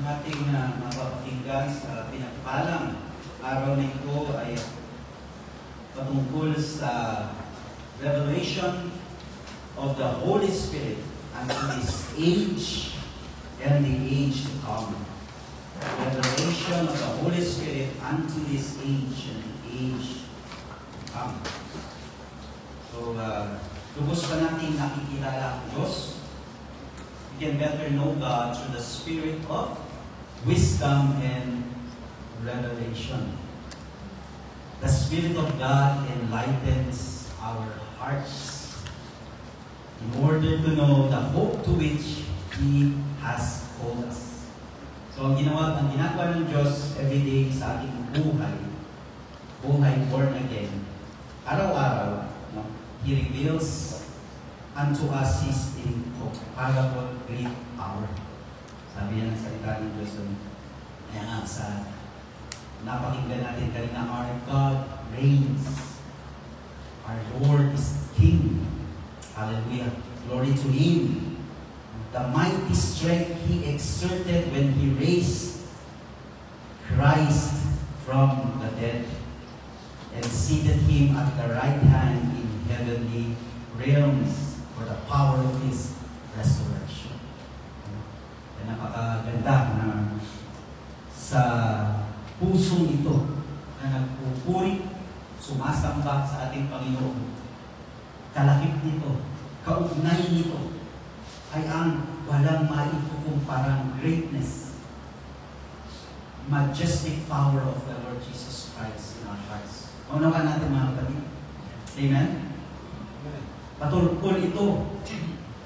ating mapapakinggan sa pinagpalang araw na ito ay patungkol sa revelation of the Holy Spirit unto this age and the age to come. Revelation of the Holy Spirit unto this age and the age to come. So, lubos pa natin nakikilala ang Diyos. We can better know God through the spirit of wisdom and revelation. The Spirit of God enlightens our hearts in order to know the hope to which He has called us. So, ang ginagawa ng Diyos everyday sa ating buhay born again, araw-araw, no? He reveals unto us His incomparable great power. Sabi yan ang salita ng Diyos. Kaya nga sa napakinggan natin kanina, our God reigns. Our Lord is King. Hallelujah. Glory to Him. The mighty strength He exerted when He raised Christ from the dead and seated Him at the right hand in heavenly realms for the power of His resurrection. Napakaganda na sa pusong ito na nagpupuri, sumasamba sa ating Panginoon. Kalakip nito, kaugnay nito, ay ang walang maikukumparang greatness, majestic power of the Lord Jesus Christ in our hearts. Unawa natin mga kapatid. Amen? Patungkol ito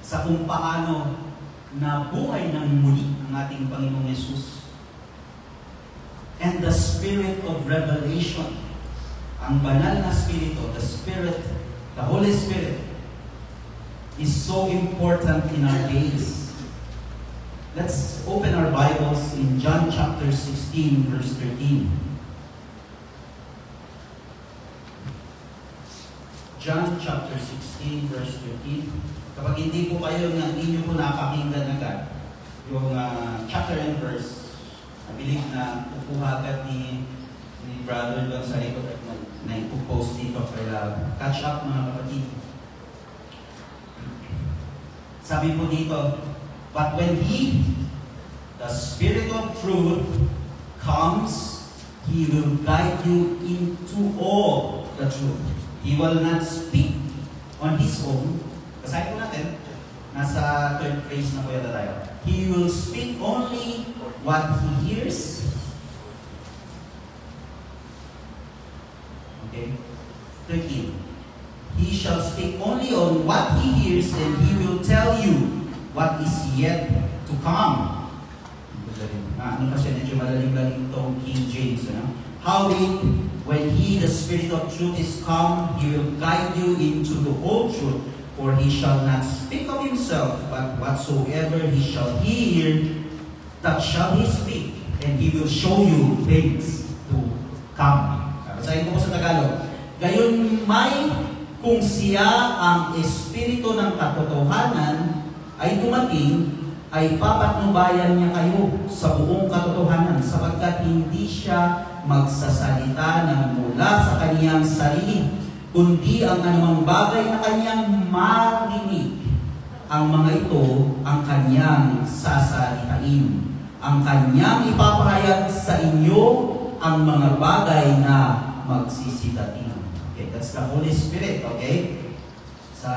sa kung paano nabuhay ng muli ang ating Panginoong Yesus. And the spirit of revelation, ang banal na spirito, the Holy Spirit, is so important in our days. Let's open our Bibles in John chapter 16, verse 13. John chapter 16, verse 13. Kapag hindi po kayo, hindi nyo po napakinggan agad yung chapter and verse, I believe na kukuha agad ni brother doon sa likod at na ipopost dito para catch up mga kapatid. Sabi po dito, but when He, the Spirit of truth, comes, He will guide you into all the truth. He will not speak on His own. Basahin po natin. Nasa third phrase na po yata tayo. He will speak only what He hears. Okay. 13. He shall speak only on what He hears, and He will tell you what is yet to come. Ano kasi medyo malalim-lalim itong King James. Howbeit, when He, the Spirit of truth, is come, He will guide you into the whole truth. For He shall not speak of Himself, but whatsoever He shall hear, that shall He speak, and He will show you things to come. Basahin ko po sa Tagalog. Gayon may kung siya ang Espiritu ng katotohanan ay dumating, ay papatnubayan niya kayo sa buong katotohanan, sapagkat hindi siya magsasalita ng mula sa kaniyang sarili, kundi ang anumang bagay na kanyang marinig. Ang mga ito ang kanyang sasalitain. Ang kanyang ipapahayag sa inyo ang mga bagay na magsisitating. Okay, that's the Holy Spirit, okay? Sa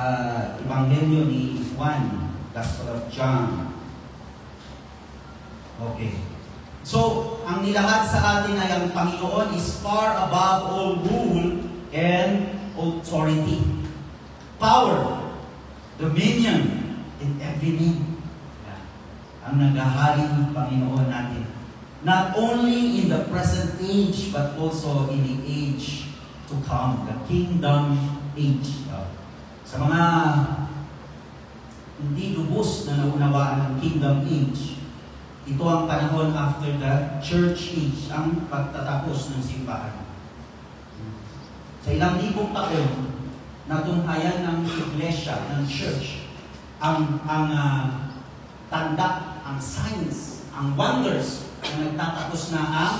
Ebanghelyo ni Juan, Gospel of John. Okay. So, ang nilahad sa atin ay ang Panginoon is far above all rule and authority, power, dominion, in every name. Ang naghahalin ng Panginoon natin. Not only in the present age, but also in the age to come, the kingdom age. Sa mga hindi lubos na naunawaan ng kingdom age, ito ang panahon after the church age, ang pagtatapos ng simbahan. Sa ilang libong taon, natunghayan ng iglesia, ng church, ang tanda, ang signs ang wonders na nagtatapos na ang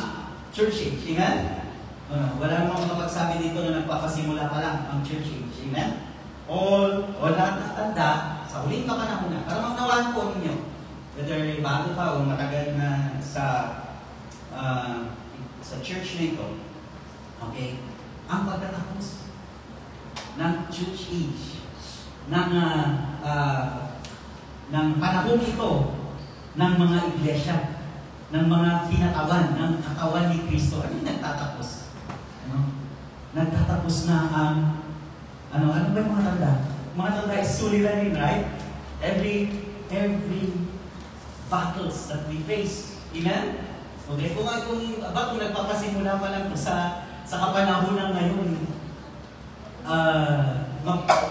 church age. Amen? Wala namang makapagsabi dito na nagpapasimula pa lang ang church age. Amen? All lahat na tanda sa huling kapanahon na. Para magnawaan po ninyo, whether bago pa o matagal na sa church na ito, okay, ang pagtatapos ng church age, ng panahon ito, ng mga iglesia, ng mga kinatawan, ng katawan ni Kristo. Ano yung nagtatapos? Nagtatapos na ang ano ba yung mga tanda? Mga tanda is suliranin, right? Every battles that we face. Amen? Okay, kung nagpapasimula pa lang sa kapanahunan ngayon,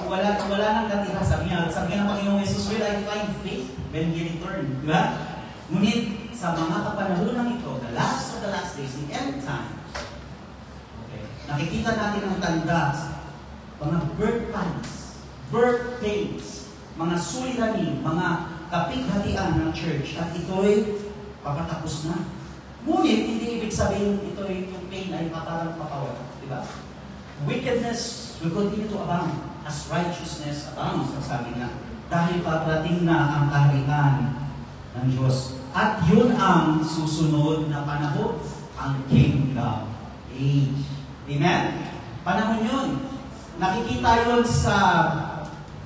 wala nang natira. Sabi ng Panginoong Jesus, will I find faith when He return? Diba? Ngunit sa mga kapanahunan ito, the last of the last days, the end time, okay, nakikita natin ang tanda, mga birth times, birthdays, mga suliranin, mga kapighatian ng church, at ito'y papatapos na. Ngunit, hindi ibig sabihin ito'y yung pain ay parang papawala. Diba? Wickedness will continue to abound as righteousness abounds, sabi na. Dahil paparating na ang kaharian ng Diyos. At yun ang susunod na panahon, ang kingdom age. Amen? Panahon yun. Nakikita yun sa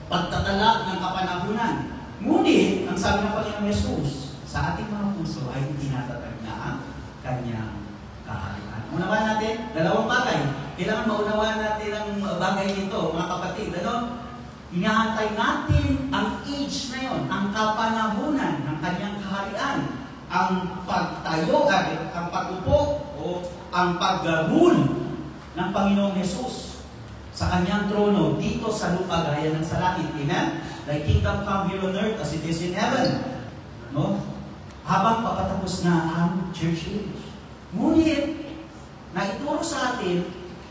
pagtatala ng kapanahunan. Ngunit, ang sabi ng Panginoong Yesus, sa ating mga puso ay tinatatag na ang kanyang kaharian. Unawaan natin, dalawang bagay. Kailangan maunawaan natin ang bagay nito, mga kapatid. Inaantay natin ang age na yon, ang kapanahunan ng kanyang kaharian, ang pagtayo, ang pag-upo, o ang pag-rule ng Panginoong Yesus sa kanyang trono dito sa lupa gaya ng sa langit. Amen? Thy kingdom come here on earth as it is in heaven. No? Habang papatapos na ang church age. Ngunit, naituro sa atin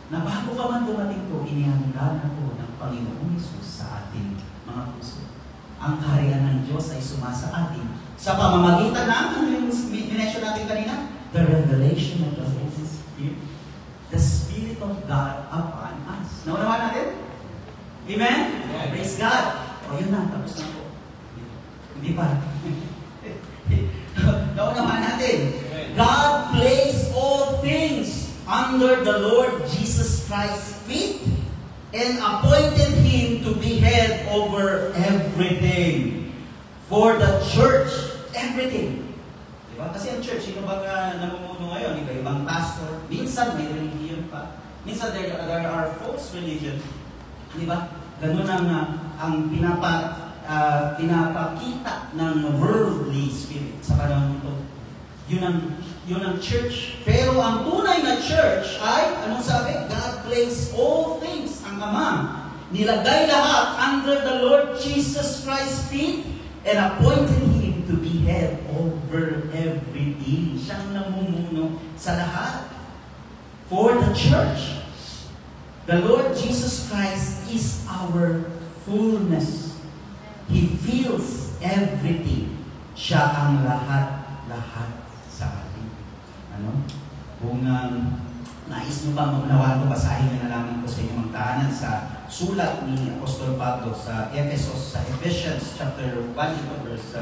na bago pa man dumating ko, inihanda na po ng Panginoong Yesus sa ating mga puso. Ang kaharian ng Diyos ay sumasa atin sa pamamagitan ng, ano yung minention natin kanina? The revelation of the Holy Spirit. The Spirit of God upon us. Naunawa natin? Amen? Yeah. Praise God. O yun na, tapos na po. Hindi pa. Naunawa natin. God placed all things under the Lord Jesus Christ's feet and appointed Him to be head over everything. For the church, everything. Diba? Kasi ang church, sino ba namumuno ngayon? Iba-ibang pastor. Minsan may religion pa. Minsan there are false religion. Diba? Ganun ang pinapakita ng worldly spirit sa panahon ito. Yun ang church. Pero ang tunay na church ay, anong sabi? God placed all things, ang Ama. Nilagay lahat under the Lord Jesus Christ's feet and appointed Him to be head over everything. Siyang namumuno sa lahat. For the church, the Lord Jesus Christ is our fullness. He fills everything. Siya ang lahat sa atin. Ano? Kung nais nyo pa maunawaan ko, basahin nyo na lamang ko sa inyong mga tahanan sa sulat ni Apostol Pablo sa Ephesus, sa Ephesians chapter 1, verse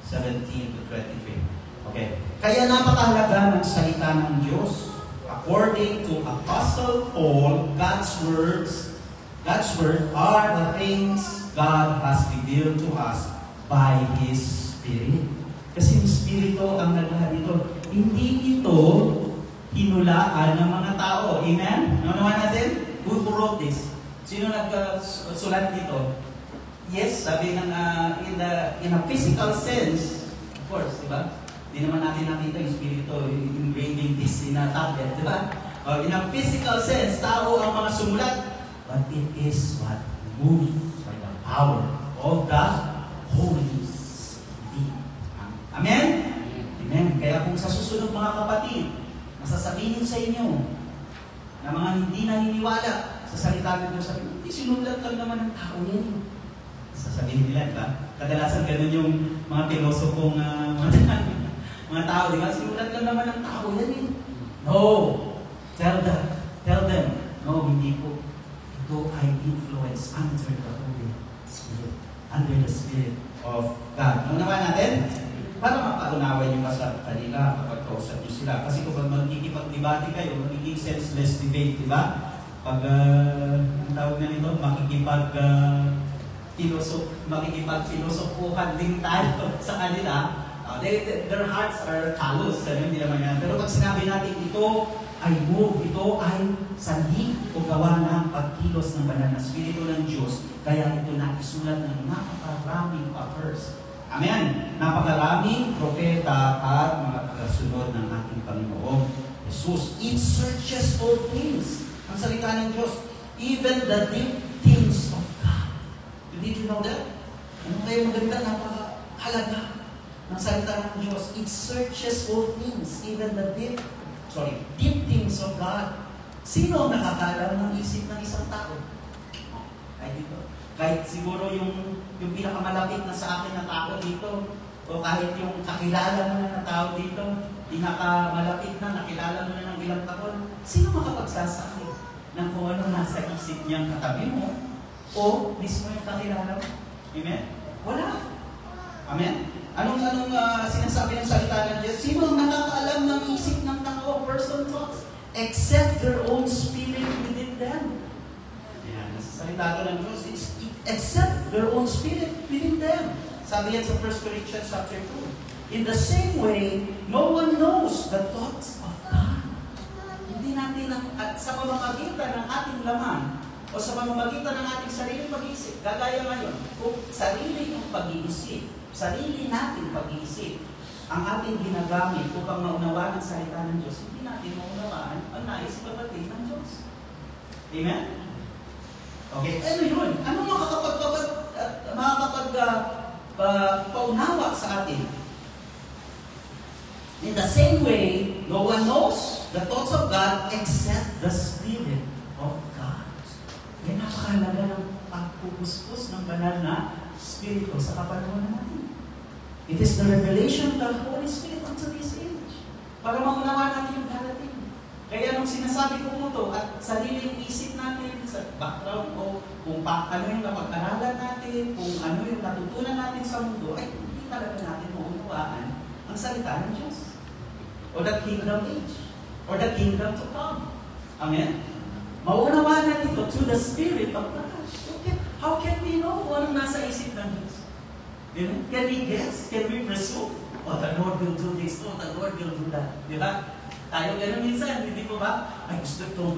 17 to 23. Okay. Kaya napakahalaga ng salita ng Diyos. According to Apostle Paul, God's word are the things God has revealed to us by His Spirit. Kasi yung Espiritu ang naglahat nito. Hindi ito hinulaan ng mga tao. Amen? Naunawan natin? Who wrote this? Sino nagsulat dito? Yes, sabi ng in a physical sense, of course, di ba? Hindi naman natin nakita yung Espiritu engraving this in a tablet, di ba? In a physical sense, tao ang mga sumulat. But it is what moved by the power of the Holy Spirit. Amen? Amen. Kaya kung sa susunod mga kapatid, masasabihin sa inyo na mga hindi naniniwala sa salita ng Diyos, sabi, hindi sinulat lang naman ng tao yan. Sasabihin nila, diba? Kadalasan ganun yung mga pilosopong Mga tao, di ba? Sinulat lang naman ng tao yan eh. No! Tell them, no, hindi po. Ito ay influence under the Holy Spirit. Under the Spirit of God. Unawa natin? Para mapaunawa nyo pa sa kanila kapag kausap nyo sila. Kasi kung magkikipag-debate kayo, magiging senseless debate, di ba? Pag, ang tawag na nito, makikipag-filosofuhan din tayo sa kanila. Their hearts are callous, hindi naman yan. Pero pag sinabi natin, ito ay move, ito ay sanhi o gawa ng pagkilos ng banal na Espiritu ng Diyos, kaya ito nakisulat ng napakaraming authors. Amen! Napakaraming propeta at mga tagasunod ng ating Panginoong Jesus. It searches all things. Ang salita ng Diyos, even the deep things of God. Did you know that? Ano kayo maganda, napakahalaga ng salita ng Diyos. It searches all things, even the deep things of God. Sino ang nakakaalam ng isip ng isang tao? Kahit siguro yung pinakamalapit na sa akin na tao dito, o kahit yung kakilala mo na tao dito, pinakamalapit na, nakilala mo na ng ilang taon, sino makapagsasabi ng kung ano nasa isip niyang katabi mo o mismo yung kakilala mo? Amen? Wala. Amen? Anong sinasabi ng salita ng Diyos? Sino ang nakakaalam ng isip ng tao, person thoughts, except their own spirit within them? Yan, nasa salita ng Diyos, except their own spirit within them. Sabi yan sa 1 Corinthians chapter 2. In the same way, no one knows the thoughts of God. Hindi natin, sa pamamagitan ng ating laman, o sa pamamagitan ng ating sariling pag-iisip, gagaya ngayon, kung sarili yung pag-iisip, sarili natin pag-iisip, ang ating ginagamit upang maunawaan ang salita ng Diyos, hindi natin maunawaan ang nais ipabatid ng Diyos. Amen? Okay, ano yun? Ano makakapagpaunawa sa atin? In the same way, no one knows the thoughts of God except the Spirit of God. Yan napakahalaga ng pagpupuspos ng banal na Espiritu sa kapanahonan natin. It is the revelation of the Holy Spirit unto this age. Para maunawaan natin yung darating. Kaya nung sinasabi ko mo to at sariling isip natin sa background o kung ano yung napag-aralan natin, kung ano yung natutunan natin sa mundo, ay hindi talaga natin maunawaan ang salita ng Diyos. O the kingdom age. Or the kingdom to come. Amen? Maunawaan natin ito through the Spirit of God. Okay. How can we know kung anong nasa isip ng Diyos? You know? Can we guess? Can we presume? Oh, the Lord will do this. Oh, the Lord will do that. Di ba? Tayo gano'n minsan, hindi po ba? Ay, gusto ko,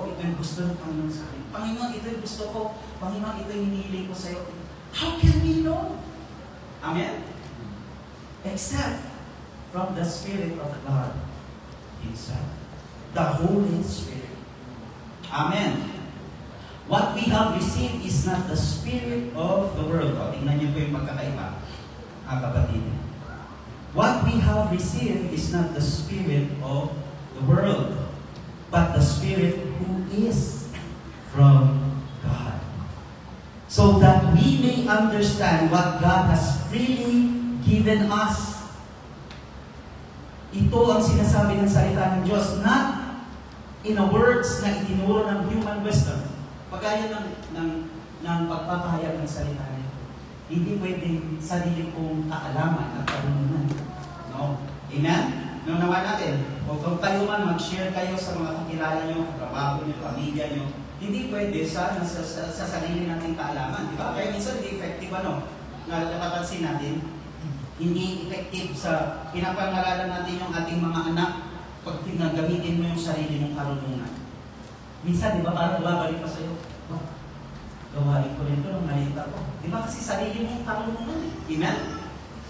ito yung gusto ng Panginoon sa akin. Panginoon, ito yung gusto ko. Panginoon, ito yung hinihili ko sa iyo. How can we know? Amen? Except from the Spirit of God Himself. The Holy Spirit. Amen. What we have received is not the spirit of the world. O, tingnan niyo po yung pagkakaiba, kapatid. What we have received is not the spirit of the world, but the Spirit who is from God. So that we may understand what God has freely given us. Ito ang sinasabi ng salita ng Diyos, not in a words na itinuro ng human wisdom. Pagaya ng pagpapahayag ng salita nito. Hindi pwedeng sarili kong kaalaman at karunungan. No? Amen? Nawa natin, o kung kayo man mag-share kayo sa mga kakilala nyo, trabaho nyo, pamilya nyo, hindi pwede sa sarili nating kaalaman. Di ba? Kaya minsan hindi effective napapansin natin, hindi effective sa pinapangaralan natin yung ating mga anak pag gamitin mo yung sarili mong karunungan. Minsan, di ba, parang babalik pa sa'yo, gawain ko rin ito nung nakita ko. Di ba kasi sarili mong karunungan eh. Amen?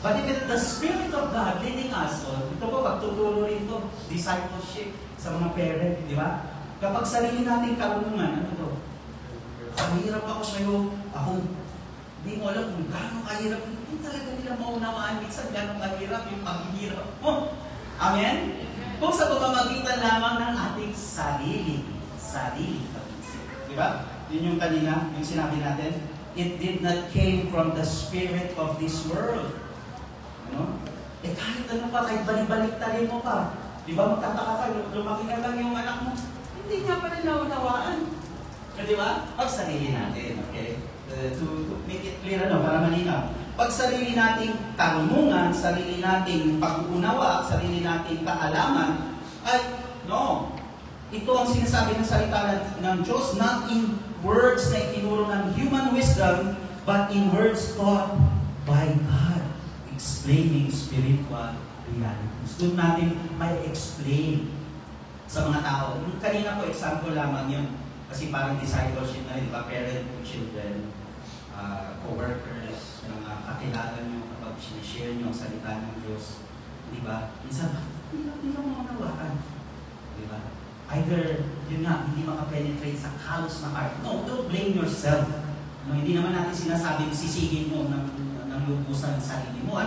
But if the Spirit of God leading us, ito po, pagtuturo rin ito, discipleship sa mga parent, di ba? Kapag sarili natin karunungan, ano ito? Kahirap ako sa'yo, di mo alam kung gano'ng kahirap, hindi talaga nila maunawaan minsan gano'ng kahirap yung paghihirap mo. Amen? Kung sa pamamagitan lamang ng ating sarili pag-isip. Di ba? Yun yung kanina, yung sinabi natin, it did not came from the spirit of this world. Ano? Eh kahit ano pa, kahit balik-baliktarin mo pa, di ba magtataka ka, lumaki na lang yung anak mo, hindi niya pa rin naunawaan. Di ba? Pag sarili natin, okay? To make it clear, para malinaw. Pag sarili nating karunungan, sarili nating pag-uunawa, sarili nating kaalaman, ay, no. Ito ang sinasabi ng salita ng Diyos, not in words na itinuro ng human wisdom, but in words taught by God, explaining spiritual realities. Doon natin may explain sa mga tao. Yung kanina po, example lamang yun. Kasi parang discipleship na rin, parent to children, co-workers, mga kakilala nyo kapag sinishare nyo ang salita ng Diyos. Di ba? Minsan, hindi ka maunawaan. Di ba? Either, yun nga, hindi makapenetrate sa kalos na heart. No, don't blame yourself. Hindi naman natin sinasabing sisihin mo ng lubusan ng sarili mo.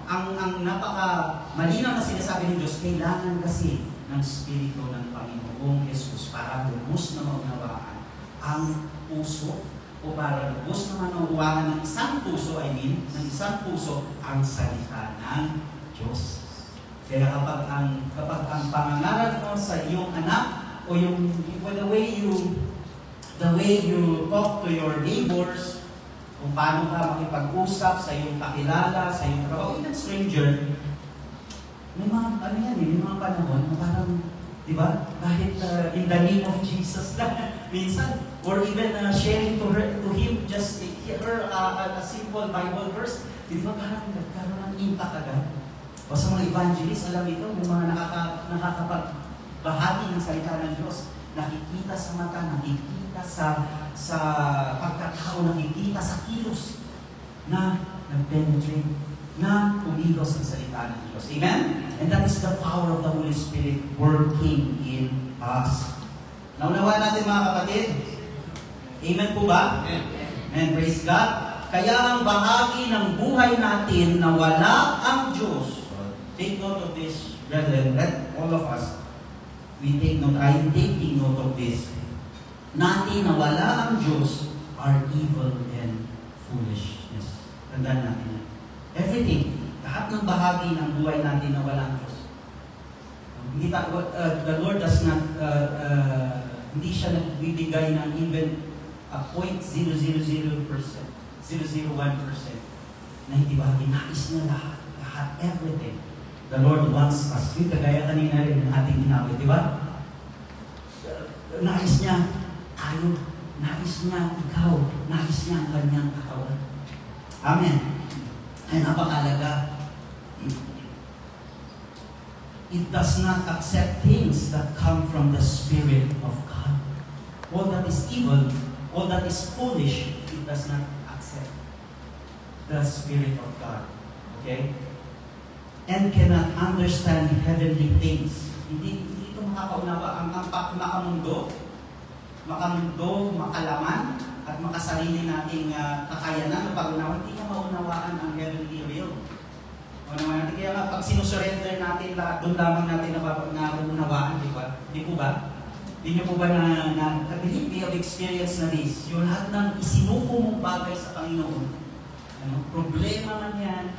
Ang napaka-malinaw na sinasabi ng Diyos, kailangan kasi ng Espiritu ng Panginoong Jesus para lubos na maunawaan ang puso o para lubos na maunawaan ng isang puso, ng isang puso ang salita ng Diyos. Kaya kapag ang pangangaral mo sa iyong anak o the way you talk to your neighbors, kung paano ka makipag-usap sa iyong kakilala, sa iyong trabaho, even stranger, may mga panahon na parang, di ba, kahit in the name of Jesus lang, minsan, or even sharing to him just a simple Bible verse, di ba parang nagkaroon ng impact agad? O sa mga evangelist, alam ito, yung mga nakakapagbahagi ng salita ng Diyos, nakikita sa mata, nakikita sa pagkatao, nakikita sa kilos na nag-penetrate, na kumilos ang salita ng Diyos. Amen? And that is the power of the Holy Spirit working in us. Naunawa natin mga kapatid? Amen po ba? Amen. Praise God. Kaya ang bahagi ng buhay natin na wala ang Diyos. Take note of this, brethren. Let all of us, we take note. I am taking note of this. Natin na wala ang Diyos are evil and foolishness. Tandaan natin yan. Everything, lahat ng bahagi ng buhay natin na wala ang Diyos. The Lord does not, hindi siya nagbibigay ng even a 0.000%, 001% na hindi bahagi. Nais niya lahat, everything. The Lord wants us. Yung kagaya kanina rin ng ating inawit, di ba? Nais niya tayo, nais niya ikaw, nais niya ang kanyang katawan. Amen. Ay napakalaga. It does not accept things that come from the Spirit of God. All that is evil, all that is foolish, it does not accept the Spirit of God. Okay? And cannot understand heavenly things. Hindi ito makakaunawa. Ang makamundo, makalaman, at makasarili nating kakayanan o pag-unawa, hindi na maunawaan ang heavenly real. Maunawaan natin. Kaya nga, pag sinusurrender natin lahat, doon lamang natin naunawaan, di ba? Di po ba? Di niyo po ba I believe we have experience na this. Yung lahat ng isinuko mong bagay sa Panginoon, problema man yan,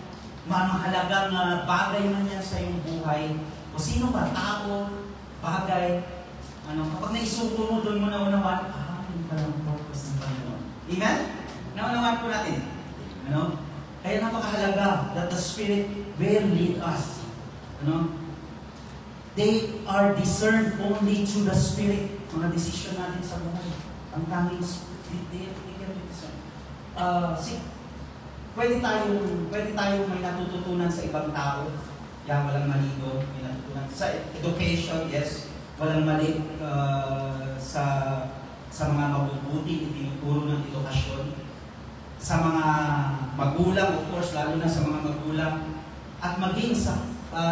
mahalagang bagay man yan sa iyong buhay, o sino ba, tao, bagay, kapag naisuko mo, doon mo naunawaan, yun pala ang purpose ng Panginoon. Amen? Naunawaan po natin. Kaya napakahalaga that the Spirit will lead us. They are discerned only through the Spirit. Mga desisyon natin sa buhay. Ang tanging they can be discerned. Pwede tayong may natututunan sa ibang tao. Yan, walang mali doon. May natutunan. Sa education, yes. Walang mali sa mga mabubuti itinuturo ng edukasyon. Sa mga magulang, of course, lalo na sa mga magulang. At maging sa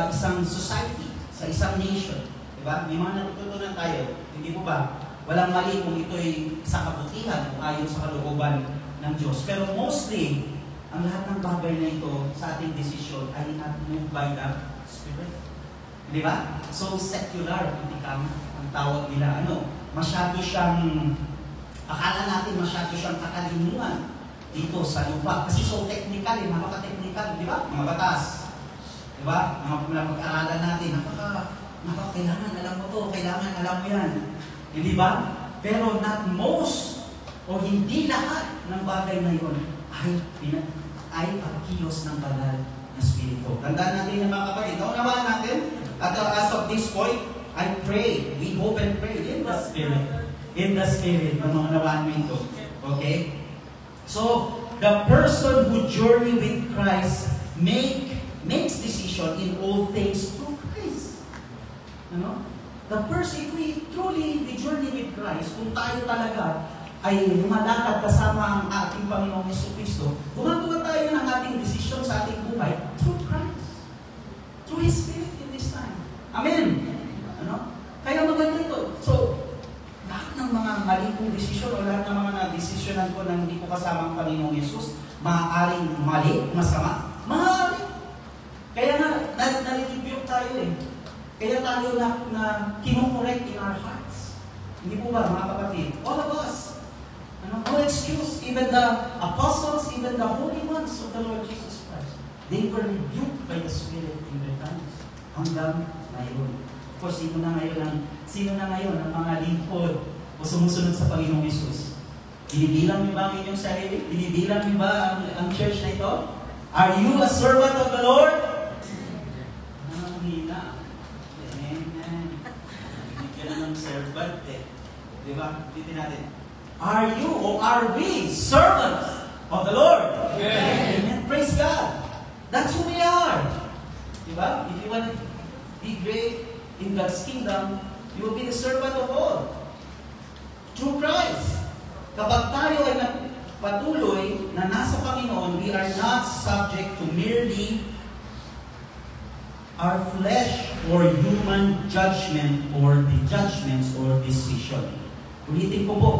isang society, sa isang nation. Diba? May mga natutunan tayo. Hindi po ba? Walang mali kung ito'y sa kabutihan o ayon sa kalooban ng Diyos. Pero mostly, ang lahat ng bagay na ito sa ating desisyon ay not moved by the Spirit. Di ba? So secular, hindi kami ang tawag nila. Masyado siyang, akala natin masyado siyang kakalimutan dito sa lupa. Kasi so technical, napaka-technical, di ba? Mga batas. Diba? Mga pag-aralan natin, kailangan alam mo to, kailangan alam mo yan. Hindi ba? Pero not most, o hindi lahat ng bagay na yun ay pagkilos ng banal na Espiritu. Tandaan natin yung mga kapatid. Naunawaan natin, at as of this point, I pray, we hope and pray in the Spirit. In the Spirit, naunawaan mo ito. Okay? So, the person who journey with Christ makes decision in all things through Christ. Ano? The person, if we truly journey with Christ, kung tayo talaga ay lumalakad kasama ang ating Panginoong Jesucristo, gumagawa tayo ng ating desisyon sa ating buhay through Christ. Through His Spirit in this time. Amen! Ano? Kaya maganda ito. So, lahat ng mga maling kong desisyon o lahat ng mga na-desisyonan ko na hindi ko kasama ang Panginoong Yesus, maaaring mali, masama, maaari. Kaya nga, nalilibiyok tayo eh. Kaya tayo na kinokorrect in our hearts. Hindi po ba, mga kapatid? All of us. No excuse. Even the apostles, even the holy ones of the Lord Jesus Christ, they were rebuked by the Spirit in their times. Hanggang ngayon. Of course, sino na ngayon ang mga lingkod o sumusunod sa Panginoong Yesus? Binibilang niyo ba ang inyong sarili? Binibilang niyo ba ang church na ito? Are you a servant of the Lord? Hina. Amen. Bibigyan na ng servant eh. Diba? Dito natin. Are you or are we servants of the Lord? Amen. Amen. Praise God. That's who we are. Diba? If you want to be great in God's kingdom, you will be the servant of all. Through Christ. Kapag tayo ay patuloy na nasa Panginoon, we are not subject to merely our flesh or human judgment or the judgments or decision. Ulitin ko po.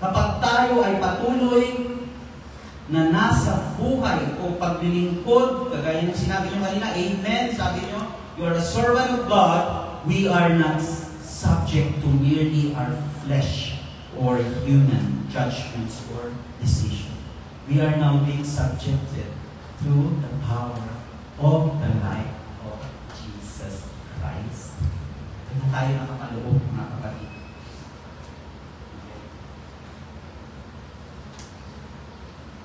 Kapag tayo ay patuloy na nasa buhay o paglilingkod, kagaya ng sinabi nyo kanina, amen, sabi nyo, you are a servant of God, we are not subject to merely our flesh or human judgments or decision. We are now being subjected through the power of the life of Jesus Christ. Kaya tayo nakakaloob, mga kapatid.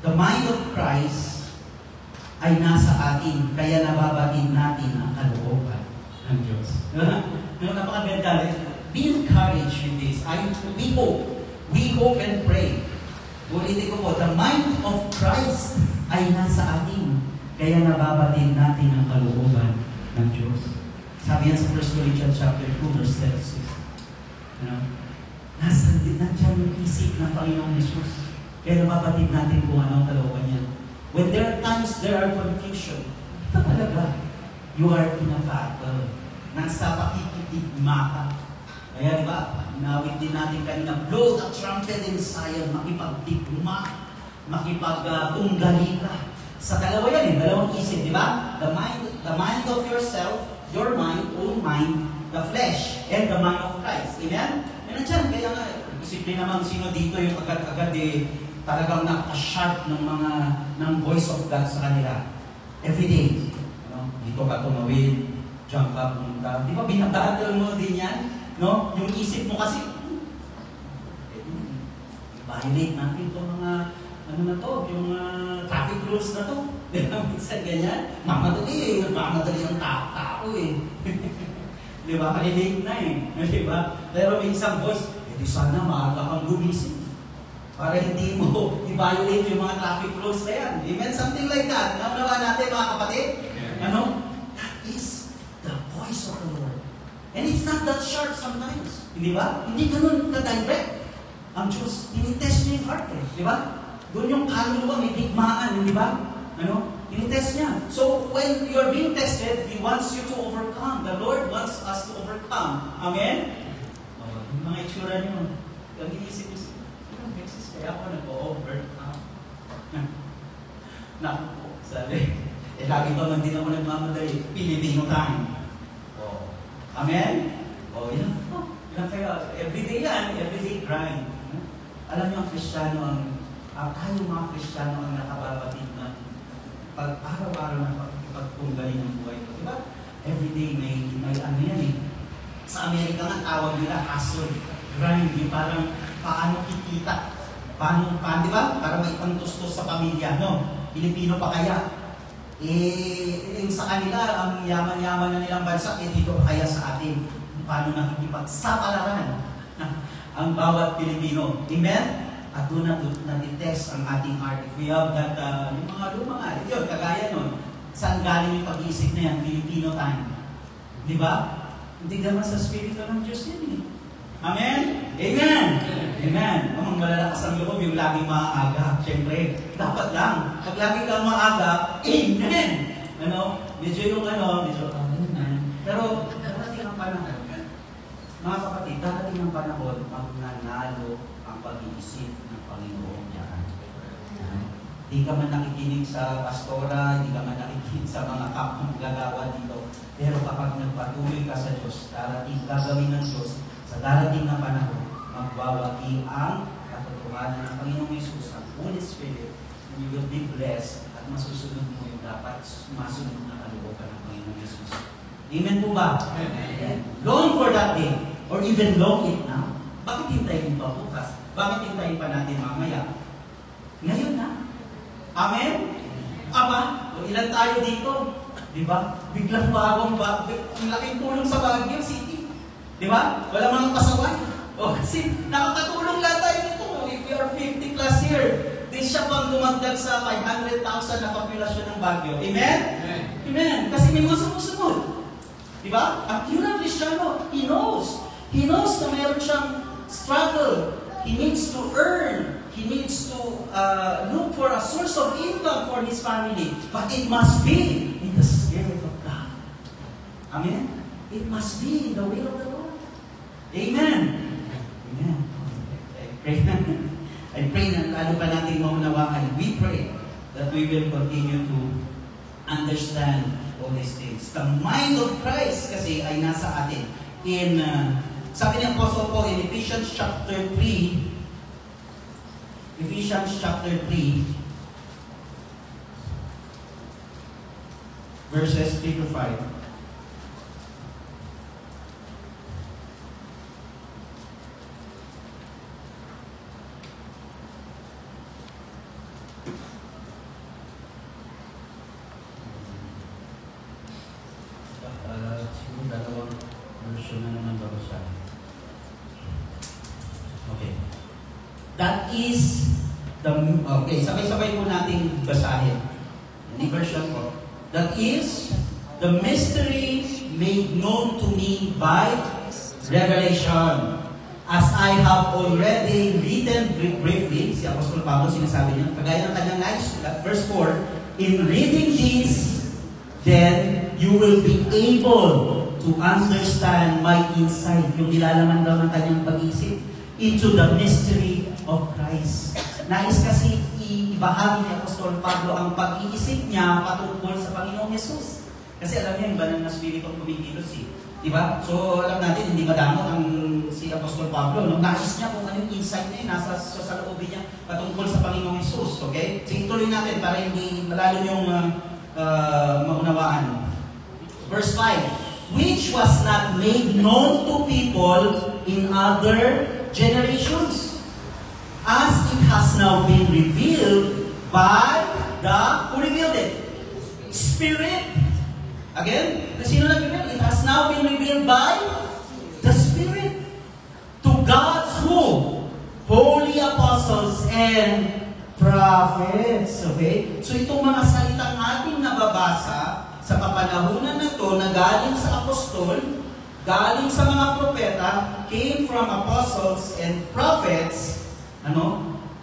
The mind of Christ ay nasa atin, kaya nababatid natin ang kalooban ng Diyos. Napakaganda. Be encouraged with this. We hope and pray. Ulitin ko po, the mind of Christ ay nasa atin, kaya nababatid natin ang kalooban ng Diyos. Sabi yan sa 1 Corinthians chapter 2, verse 36. Nandiyan yung isip ng Panginoong Jesus. Kaya nababatid natin kung ano ang kalooban niya. When there are times there are confusion, ito talaga, you are in a battle. Nasa pakikitigma ka. Kaya diba, inawit din natin kanina, blow the trumpet in Zion, makipagtigma, makipag-tunggali ka. Sa dalawa yan dalawang isip, diba? The mind of yourself, your mind, own mind, the flesh, and the mind of Christ. Amen? Yan dyan, kaya nga, isipin naman sino dito yung agad-agad talagang nakasharp ng voice of God sa kanila. Every day. Dito ka tumawid, jump up, punta. Di ba binabattle mo din yan? No? Yung isip mo kasi, violate natin itong mga, yung traffic rules na to. Di ba? Minsan ganyan. Mamadali ang tao eh. Di ba? Relate na eh. Di ba? Pero may isang voice, di sana maaga kang gumising. Para hindi mo i-violate yung mga traffic rules na yan. Amen? Something like that. Naunawa natin mga kapatid? Yeah. That is the voice of the Lord. And it's not that sharp sometimes. Di ba? Hindi ganun ka-direct. Ang Diyos, tinitest niya yung heart eh. Di ba? Doon yung kaluluwa, may digmaan. Di ba? Tinitest niya. So, when you're being tested, He wants you to overcome. The Lord wants us to overcome. Amen? Yung mga itsura niyo, yung iisip niyo, kaya ako nag-overcome. Naku, sabi, lagi pa man din ako nagmamadali, Filipino time. Amen? Yan. Yan kaya, everyday yan, everyday grind. Alam niyo, ang Kristiyano, tayo mga Kristiyano ang nakababatid na pag araw-araw na pagtunggalin ng buhay ko. Diba? Everyday may ano yan eh. Sa Amerika nga, tawag nila hustle, grind, yung parang paano kikita. Paano, di ba? Para may pantustos sa pamilya, no? Pilipino pa kaya? Sa kanila, ang yaman-yaman na nilang bansa, dito pa kaya sa atin. Paano nakikipagsapalaran ang bawat Pilipino. Amen? At doon na-detest ang ating art. If we have that, yung mga lumang art, yun, kagaya nun, saan galing yung pag-iisip na yan? Filipino time. Di ba? Hindi naman sa Espiritu ng Diyos yan eh. Amen? Amen! Amen! Ang malalakas ang loob, yung laging maaga. Siyempre, dapat lang. Pag laging kang maaga, amen! Medyo pero darating ang panahon. Mga kapatid, darating ang panahon pag nanalo ang pag-iisip ng Panginoon niya. Hindi ka man nakikinig sa pastora, hindi ka man nakikinig sa mga kapong gagawa dito. Pero kapag nagpatuloy ka sa Diyos, gagawin ng Diyos, sa darating na panahon, magbawagi ang katotohanan ng Panginoong Yesus, ang Holy Spirit, and you will be blessed at masusunod mo yung dapat masunod na kalooban ng Panginoong Yesus. Amen po ba? Amen. Long for that day, or even long it now. Bakit hintayin pa bukas? Bakit hintayin pa natin mamaya? Ngayon na. Amen? Ama, ilan tayo dito? Diba? Biglang bagong ang laking tulong sa Baguio City. Diba? Wala mga pasaway. Kasi nakakatulong lahat tayo dito. If we are 50 plus here, di siya pang dumagdag sa 500,000 na populasyon ng Baguio. Amen? Amen. Amen. Kasi may mga sumusunod. Diba? At yun ang Kristiyano. He knows. He knows na mayroon siyang struggle. He needs to earn. He needs to look for a source of income for his family. But it must be in the Spirit of God. Amen? It must be in the will of the Lord. Amen? Amen. I pray na lalo pa natin maunawaan. We pray that we will continue to understand all these things. The mind of Christ kasi ay nasa atin. Sabi ni Apostle Paul in Ephesians chapter 3, Ephesians chapter 3, verses 3 to 5. Siguro dalawang version na naman bago siya. Okay. That is okay, sabay-sabay po nating basahin. Hindi version ko. That is the mystery made known to me by revelation. As I have already written briefly, si Apostol Pablo sinasabi niya, kagaya ng kanyang nais, verse 4, in reading this, then you will be able to understand my insight, yung nilalaman daw ng kanyang pag-isip, into the mystery of Christ. Nais kasi ibahagi ni Apostol Pablo ang pag-iisip niya patungkol sa Panginoong Yesus. Kasi alam niya, yung banal na Spiritong kumikilos eh. Diba? So alam natin, hindi madamot ang si Apostol Pablo. No? Nais niya kung anong insight niya, nasa sa loobin niya patungkol sa Panginoong Yesus. Okay? Sige, tuloy natin para hindi malalo yung maunawaan. Verse 5, which was not made known to people in other generations, as it has now been revealed by who revealed it? Spirit. Again, sino nag-reveal? It has now been revealed by the Spirit to God's who? Holy apostles and prophets. Okay? So itong mga salitang ating nababasa sa kapanahunan na to na galing sa apostol, galing sa mga propeta, came from apostles and prophets,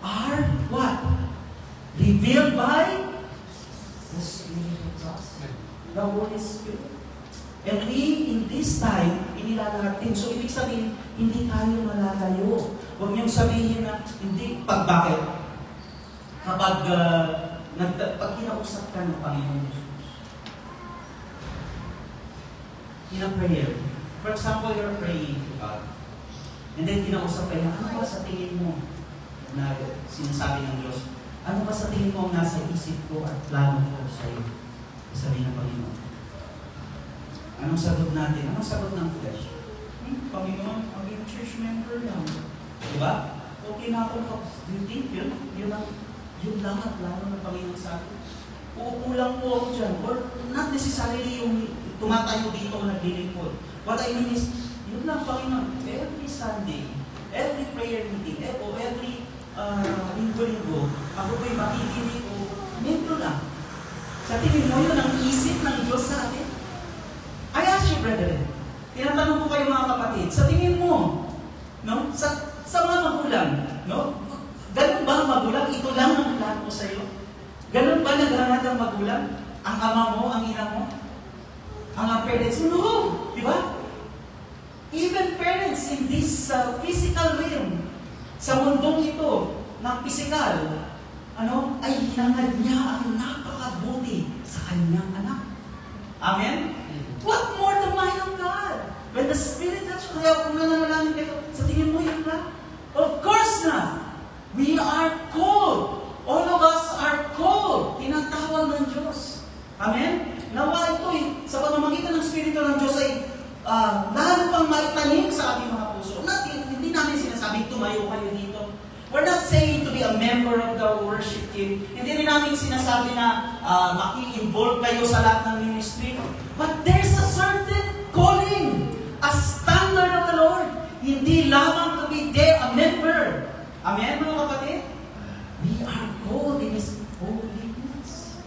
are what? Revealed by the Spirit of God. The Holy Spirit. And we, in this time, inilalahad din. So, ibig sabihin, hindi tayo malalayo. Huwag niyong sabihin na, hindi, bakit? Kapag kinausap ka ng Panginoon Jesus, in a prayer, for example, you're praying to God, and then kinausap ka niya, ano ba sa tingin mo na sinasabi ng Diyos? Ano ba sa tingin mo nasa isip ko at plano ko sa iyo? Sabi ng Panginoon. Anong sagot natin? Anong sagot ng flesh? Panginoon, maging church member lang. Diba? Okay na ako. Do you think yun lahat lalo ng Panginoon sa akin? Uukulang po ako dyan. Or not necessarily yung tumatayo dito o naglilingkod. What I mean is, yun lang Panginoon, every Sunday, every prayer meeting, o every linggo-linggo, ako po'y makikinig o membro lang. Sa tingin mo yun ang isip ng Diyos sa atin? I ask you, brethren, tinatanong ko kayo mga kapatid, sa tingin mo, no? Sa mga magulang, no? Ganun ba ang magulang? Ito lang ang plano ko sa iyo? Ganun ba naghahanap ang magulang? Ang ama mo, ang ina mo? Ang parents mo? No! Di ba? Even parents in this physical realm, sa mundong ito, ng physical, ay hinangad niya ang napakabuti sa kanyang anak. Amen? What more the mind of God? When the Spirit touch, kaya kung nananalangin kayo, sa tingin mo yun na? Of course not! We are called. All of us are called. Tinatawag ng Diyos. Amen? Nawa ito sa pamamagitan ng Espiritu ng Diyos ay lalo pang maitanim sa ating mga puso. Hindi namin sinasabing tumayo kayo dito. We're not saying to be a member of the worship team. Hindi rin namin sinasabi na maki-involve kayo sa lahat ng ministry. But there's a certain calling, a standard of the Lord. Hindi lamang to be there, a member. Amen, mga kapatid? We are called in His holiness,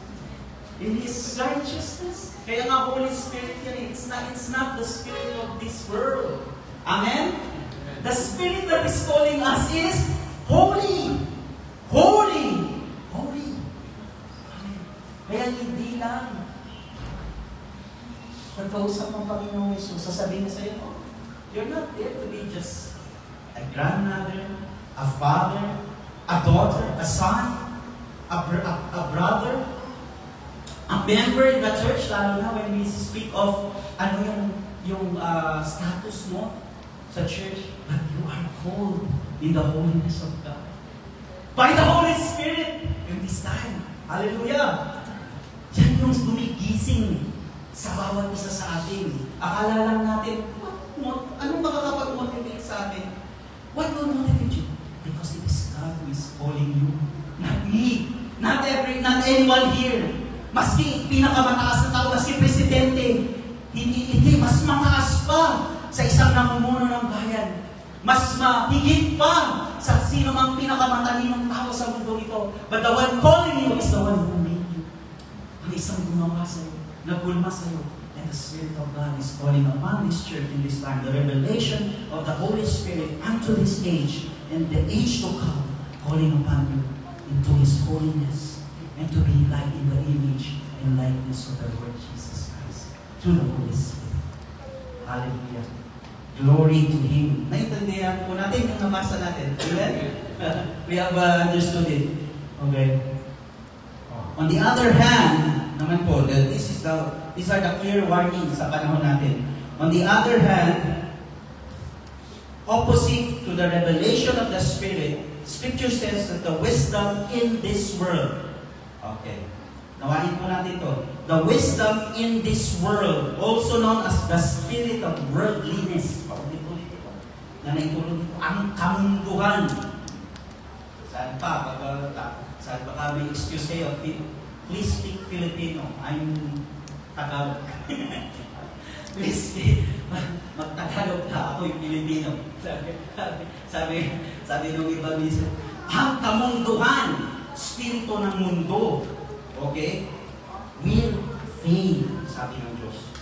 in His righteousness. Kaya nga Holy Spirit yan, it's not the spirit of this world. Amen? The Spirit that is calling us is holy. Holy. Holy. Amen. Kaya hindi lang nagkausap ng Panginoong Jesus, sasabihin na sa iyo, you're not there to be just a grandmother, a father, a daughter, a son, a brother, a member in the church, lalo na when we speak of yung status mo sa church, but you are called in the holiness of God. By the Holy Spirit in this time. Hallelujah! Yan yung gumigising sa bawat isa sa atin. Akala lang natin, anong makakapag-motivate sa atin? What will motivate you? Because it is God who is calling you. Not me. Not anyone here. Maski pinakamataas na tao, maski presidente, hindi, mas mataas pa sa isang namumuno ng bayan. Mas mahigit pa sa sino mang pinakamatalinong tao sa mundo ito. But the one calling you is the one who made you. Ang isang gumawa sa iyo, nagulma sa iyo. And the Spirit of God is calling upon this church in this time. The revelation of the Holy Spirit unto this age and the age to come, calling upon you into His holiness and to be like in the image and likeness of the Lord Jesus Christ through the Holy Spirit. Hallelujah. Glory to Him. Naintindihan po natin yung nabasa natin. Amen? We have understood it. Okay. On the other hand, naman po, these are the clear warnings sa panahon natin. On the other hand, opposite to the revelation of the Spirit, Scripture says that the wisdom in this world, okay, nawain po natin ito, the wisdom in this world, also known as the spirit of worldliness, paulit-ulit ito, na naitulog ito, ang kamunduhan. Saan pa may excuse kayo, please speak Filipino, I'm Tagalog. Please speak, mag-Tagalog ka, ako'y Pilipino. Sabi nung ibang minsan, ang kamunduhan, spirito ng mundo, okay, will fade, sabi ng Diyos.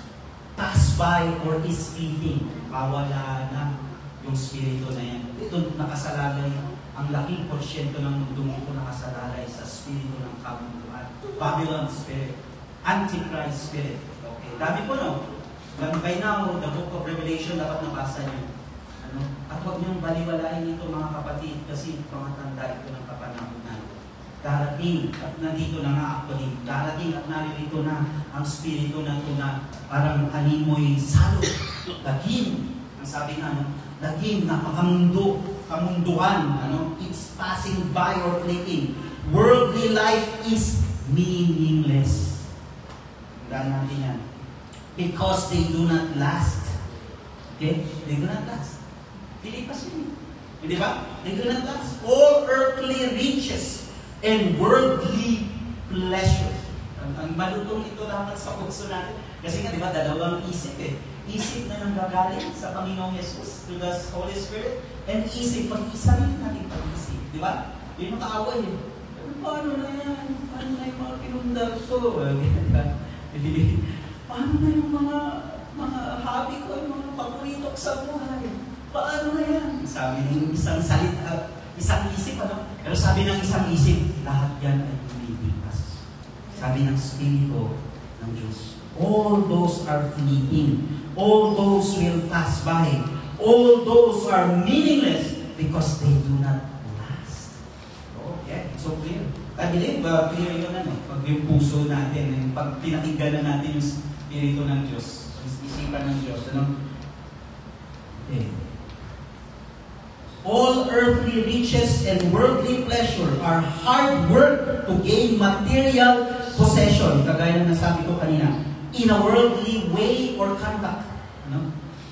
Pass by or is fading. Mawala na yung spirito na yan. Ito nakasalalay, ang laking porsyento ng mundo ito nakasalalay sa spirito ng kamunduhan. Babylon spirit, Antichrist spirit. Okay, dami po no? By now, the book of Revelation dapat nabasa niyo. At huwag niyong baliwalain ito mga kapatid kasi pamatanda ito ng kapanahunan. Darating at nandito na nga actually. Darating at narito na ang spirito na ito na parang animoy salot. Lagim. Ang sabi nga, lagim na kamunduhan. It's passing by or fleeting. Worldly life is meaningless. tandaan natin yan. Because they do not last. Okay? They do not last. Pilipas yun. Di ba? They do not last. All earthly riches and worldly pleasure. Ang malutong ito dapat sa puso natin. Kasi nga, di ba, dalawang isip eh. Isip na nanggagaling sa Panginoong Yesus to the Holy Spirit, and isip, pag-isa rin natin pag-isip. Di ba? Yung makaaway eh. Paano na yan? Paano na yung mga pinundar ko? Paano na yung mga hobby ko, yung mga paborito ko sa buhay? Paano na yan? Sabi ng isang salita, isang isip, ano? Pero sabi ng isang isip, lahat yan ay tumitigpas. Sabi ng Espiritu ng Diyos, all those are fleeting. All those will pass by. All those are meaningless because they do not last. Oh, yeah, it's so clear. I believe, clear yun pag yung puso natin, pag pinakinggan na natin yung Espiritu ng Diyos, yung isipan ng Diyos, Okay. All earthly riches and worldly pleasure are hard work to gain material possession. Kagaya ng nasabi ko kanina, in a worldly way or conduct.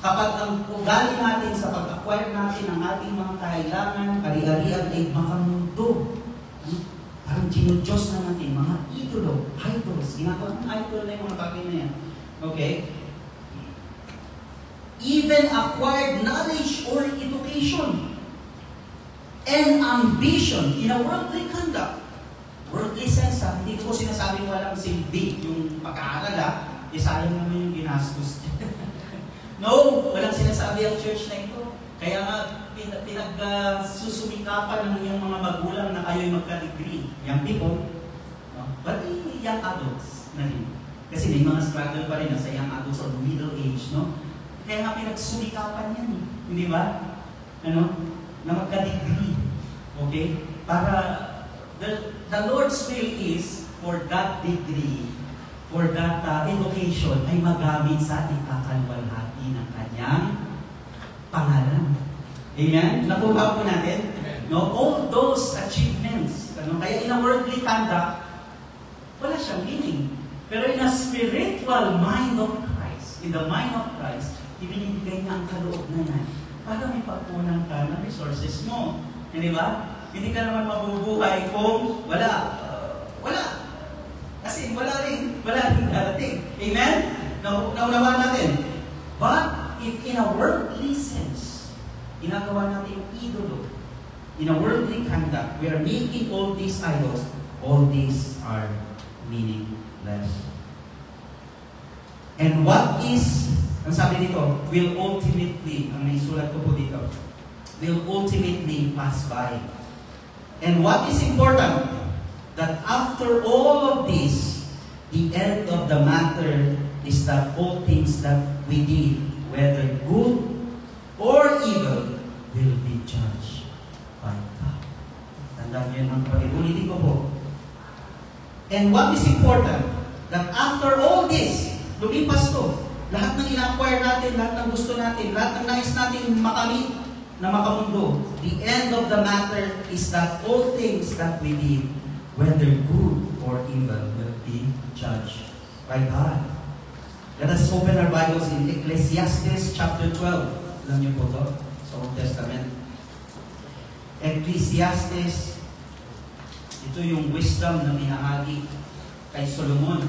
Kapag ang ugali natin sa pag-acquire natin ng ating mga kailangan, ari-arian ay makamundo. Parang ginudyos na natin, mga idolo, idols. Ginagawa ng idol na yung mga bagay na yan. Okay? Even acquired knowledge or education and ambition in a worldly conduct. Worldly sense, hindi ko sinasabing walang silbi yung pag-aaral, sayang naman yung ginastos. No, walang sinasabi ang church na ito. Kaya nga, pinagsusumikapan ng iyong mga magulang na kayo'y magka-degree. Young people, no? But young adults na rin. Kasi may mga struggle pa rin sa young adults or middle age, no? Kaya nga pinagsumikapan yan, hindi ba? Na magka-degree. Okay? Para the Lord's will is for that degree, for that education ay magamit sa ating kakalwalhati ng kanyang pangalan. Amen? Nakuha po natin? No? All those achievements, kaya in a worldly conduct, wala siyang meaning. Pero in a spiritual mind of Christ, in the mind of Christ, ibinibigay niya ang kaloob na yan para may pagpunan ka ng resources mo. Hindi ba? Hindi ka naman mabubuhay kung wala. Wala. Kasi wala rin darating. Amen? Naunawa natin. But if in a worldly sense, ginagawa natin yung idolo, in a worldly conduct, we are making all these idols, all these are meaningless. And what is, ang sabi dito, will ultimately, ang naisulat ko po dito, will ultimately pass by. And what is important, that after all of this, the end of the matter is that all things that we did, whether good or evil, will be judged by God. Tandaan niyo mga kapatid. Ulitin ko po. And what is important, that after all this, lumipas to, lahat ng ina-acquire natin, lahat ng gusto natin, lahat ng nais natin makamit na makamundo, the end of the matter is that all things that we did, whether good or evil, will be judged by God. Let us open our Bibles in Ecclesiastes chapter 12. Alam niyo po ito sa Old Testament. Ecclesiastes, ito yung wisdom na minahagi kay Solomon.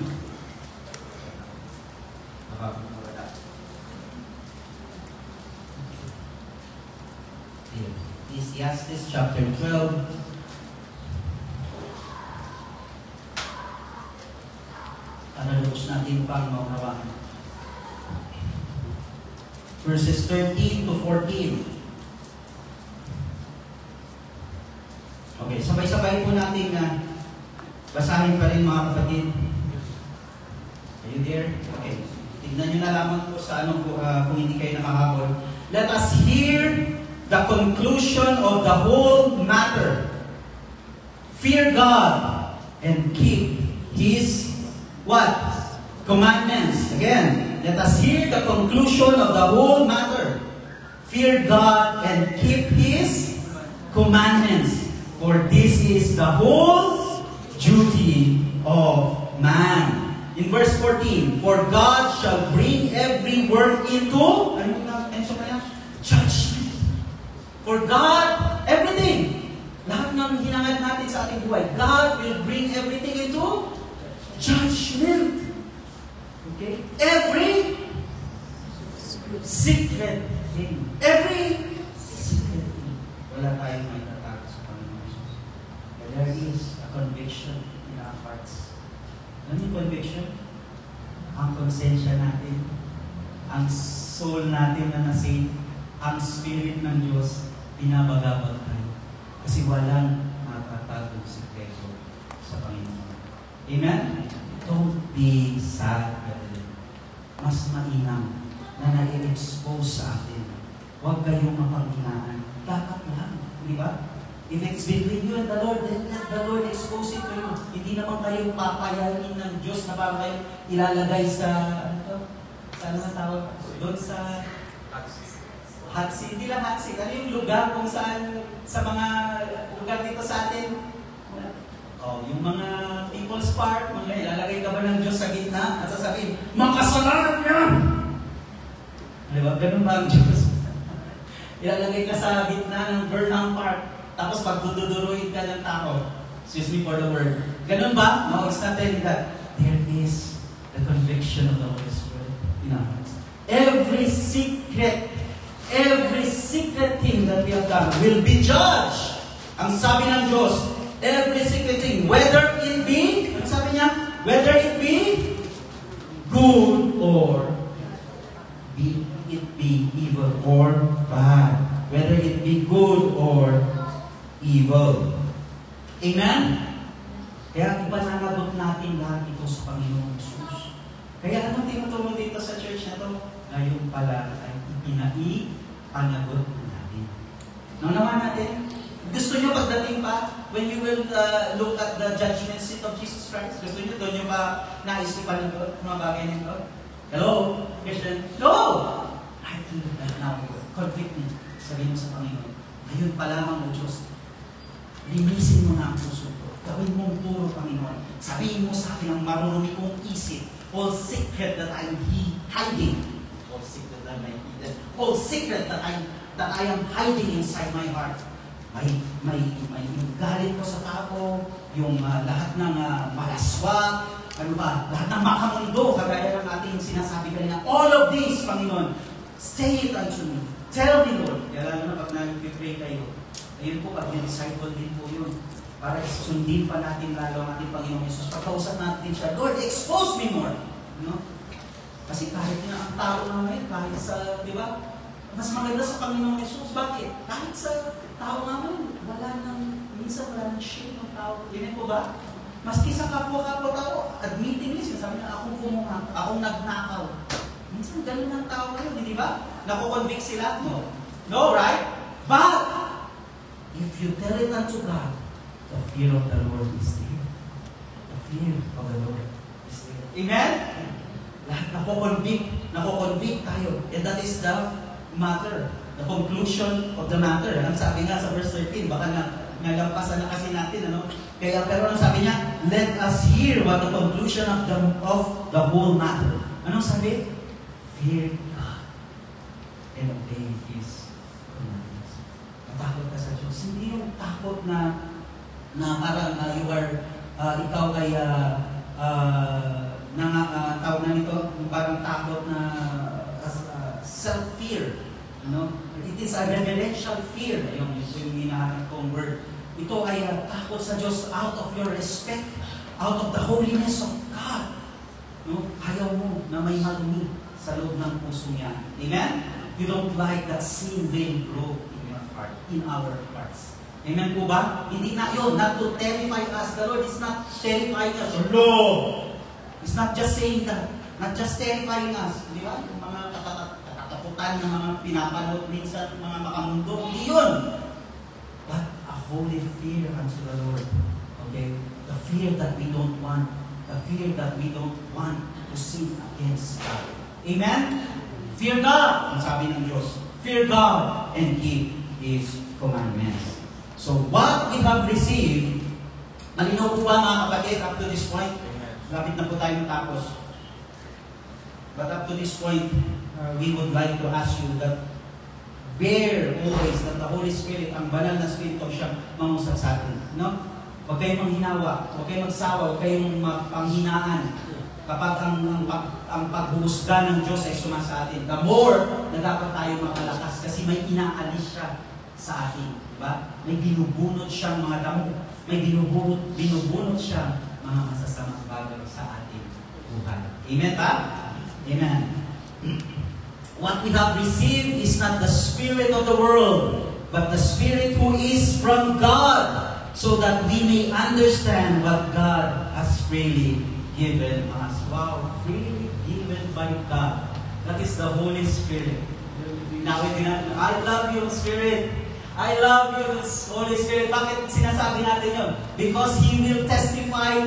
Ecclesiastes chapter 12. Analubos natin pang maunawaan. Verses 13 to 14. Okay, sabay-sabay po natin na basahin pa rin mga kapatid. Are you there? Okay. Tignan nyo na lamang po sa kung hindi kayo nakahabol. Let us hear the conclusion of the whole matter. Fear God and keep His what? Commandments. Again, let us hear the conclusion of the whole matter. Fear God and keep His commandments. For this is the whole duty of man. In verse 14, for God shall bring every work into, judgment. For God, everything, lahat ng hinangad natin sa ating buhay, God will bring everything into judgment. Okay? Every secret thing. Every secret thing. Wala tayong may tatago sa Panginoon Jesus. But there is a conviction in our hearts. Ano yung conviction? Ang konsensya natin, ang soul natin na nasave, ang spirit ng Diyos, binabagabag tayo. Kasi walang matatagong sikreto sa Panginoon. Amen? Don't be sad. Mas mainam na nai-expose sa atin. Huwag kayong mapanghinaan. Dapat lang. Di ba? If it's between you and the Lord, then let the Lord expose it to you. Hindi naman kayong papayanin ng Diyos na parang kayo ilalagay sa, ano to? Saan ang tawag? Doon sa hot seat. Hindi lang hot seat. Ano yung lugar kung saan, sa mga lugar dito sa atin? Oh, yung mga people's park, mga ilalagay ka ba ng Diyos sa gitna at sasabihin, makasalanan yan! Di ba? Ganun ba ang Diyos? Ilalagay ka sa gitna ng Burnham Park. Tapos pagduduruin ka ng tao. Excuse me for the word. Ganun ba? No, it's not telling that. There is the conviction of the Holy Spirit in our hearts. Every secret thing that we have done will be judged. Ang sabi ng Diyos, every secret thing, whether it be, ano sabi niya? Whether it be good or it be evil or bad. Whether it be good or evil. Amen? Kaya ipananagot natin lahat ito sa Panginoong Jesus. Kaya anong tinuturo dito sa church na to? Ngayon pala ay ipinai-panagot natin. Naman natin, gusto nyo pagdating pa, when you will look at the judgment seat of Jesus Christ, gusto nyo doon nyo ba nais ipanagot mga bagay nito? Hello? Christian? No! Right now, convict me. Sabihin mo sa Panginoon, ngayon pa lamang o Diyos, linisin mo na ang puso ko. Gawin mong puro, Panginoon. Sabihin mo sa akin ang marunong kong isip. All secret that I'm hiding. All secret that I'm hidden. All secret that I am hiding inside my heart. May galit ko sa tao, yung lahat ng malaswa, ano ba, lahat ng makamundo, kagaya ng ating sinasabi kanina. All of this, Panginoon, say it unto me. Tell me, Lord. Kaya lalo na pag nag-pray kayo, ayun po, pag disciple din po yun. Para sundin pa natin lalo ang ating Panginoong Jesus. Pagkausap natin siya, Lord, expose me more. No? Kasi kahit nga ang tao na ngayon, kahit sa, di ba, mas maganda sa Panginoong Jesus. Bakit? Kahit sa tao nga ngayon, minsan wala nang shame ng tao. Ganyan po ba? Maski sa kapwa-kapwa tao, admitting this, sabi niya, akong kumuha, akong nagnakaw. Minsan ganun ang tao ngayon, di ba? Nakukonvict sila? No. No, right? But, if you tell it unto God, the fear of the Lord is there. The fear of the Lord is there. Amen? Lahat nakukonvict tayo. And that is the matter. The conclusion of the matter. Ang sabi nga sa verse 13, baka nalampasan na kasi natin, ano? Kaya, pero ang sabi niya, let us hear what the conclusion of the whole matter. Anong sabi? Fear God and obey His commandments. Matakot ka sa Diyos. Hindi yung takot na parang you are, ikaw ay tawag na nito, parang takot na self-fear. Ano? It is a reverential fear. Yung hinahanap kong word. Ito ay takot sa Diyos out of your respect, out of the holiness of God. No? Ayaw mo na may marumi sa loob ng puso niya. Amen? You don't like that sin will grow in your heart, in our hearts. Amen po ba? Hindi na yun, not to terrify us. The Lord is not terrifying us. No! It's not just saying that. Not just terrifying us. Di ba? Yung mga katatakutan ng mga pinapanood minsan, mga makamundo. Hindi yun! But a holy fear unto the Lord. Okay? The fear that we don't want. The fear that we don't want to sin against God. Amen? Fear God, ang sabi ng Diyos. Fear God and keep His commandments. So, what we have received, malinaw po ba mga kapatid up to this point? Lapit na na po tayo matapos. But up to this point, we would like to ask you that bear always that the Holy Spirit, ang banal na Espiritu siya mangusap sa atin. No? Huwag kayong manghinawa, huwag kayong magsawa, huwag kayong panghinaan. Kapag ang paghuhusga ng Diyos ay sumasa atin, the more na dapat tayo makalakas kasi may inaalis siya sa atin. Diba? May binubunot siyang mga damo. May binubunot siyang mga masasamang bagay sa ating buhay. Amen ba? Amen. What we have received is not the spirit of the world, but the Spirit who is from God, so that we may understand what God has freely given us. Wow, freely given by God. That is the Holy Spirit. Now, I love you, Spirit. I love you, Holy Spirit. Bakit sinasabi natin yun? Because He will testify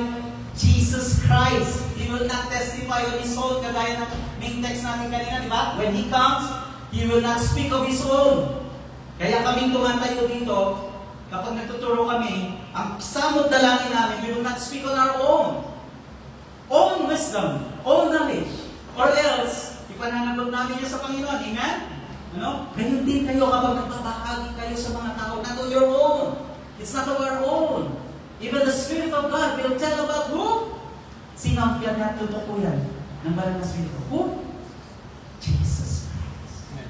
Jesus Christ. He will not testify on His own, kagaya ng main text natin kanina, di ba? When He comes, He will not speak of His own. Kaya kaming tumatayo dito, kapag nagtuturo kami, ang samot dalangin namin, we will not speak on our own wisdom, own knowledge, or else, ipananagot namin yun sa Panginoon. Amen? Ano? Ganyan din kayo kapag nagbabahagi kayo sa mga tao, not on your own. It's not of our own. Even the Spirit of God will tell about who? Sino ang pinatutukuyan ng banal na Espiritu? Who? Jesus Christ. Amen.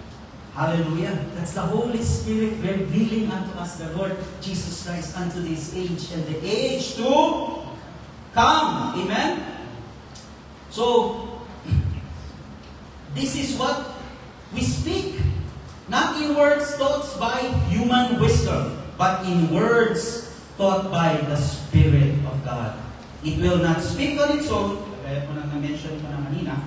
Hallelujah. That's the Holy Spirit revealing unto us the Lord Jesus Christ unto this age and the age to come. Amen? So, this is what we speak. Not in words taught by human wisdom, but in words taught by the Spirit of God. It will not speak on its own, kaya po nang na-mention ko na kanina,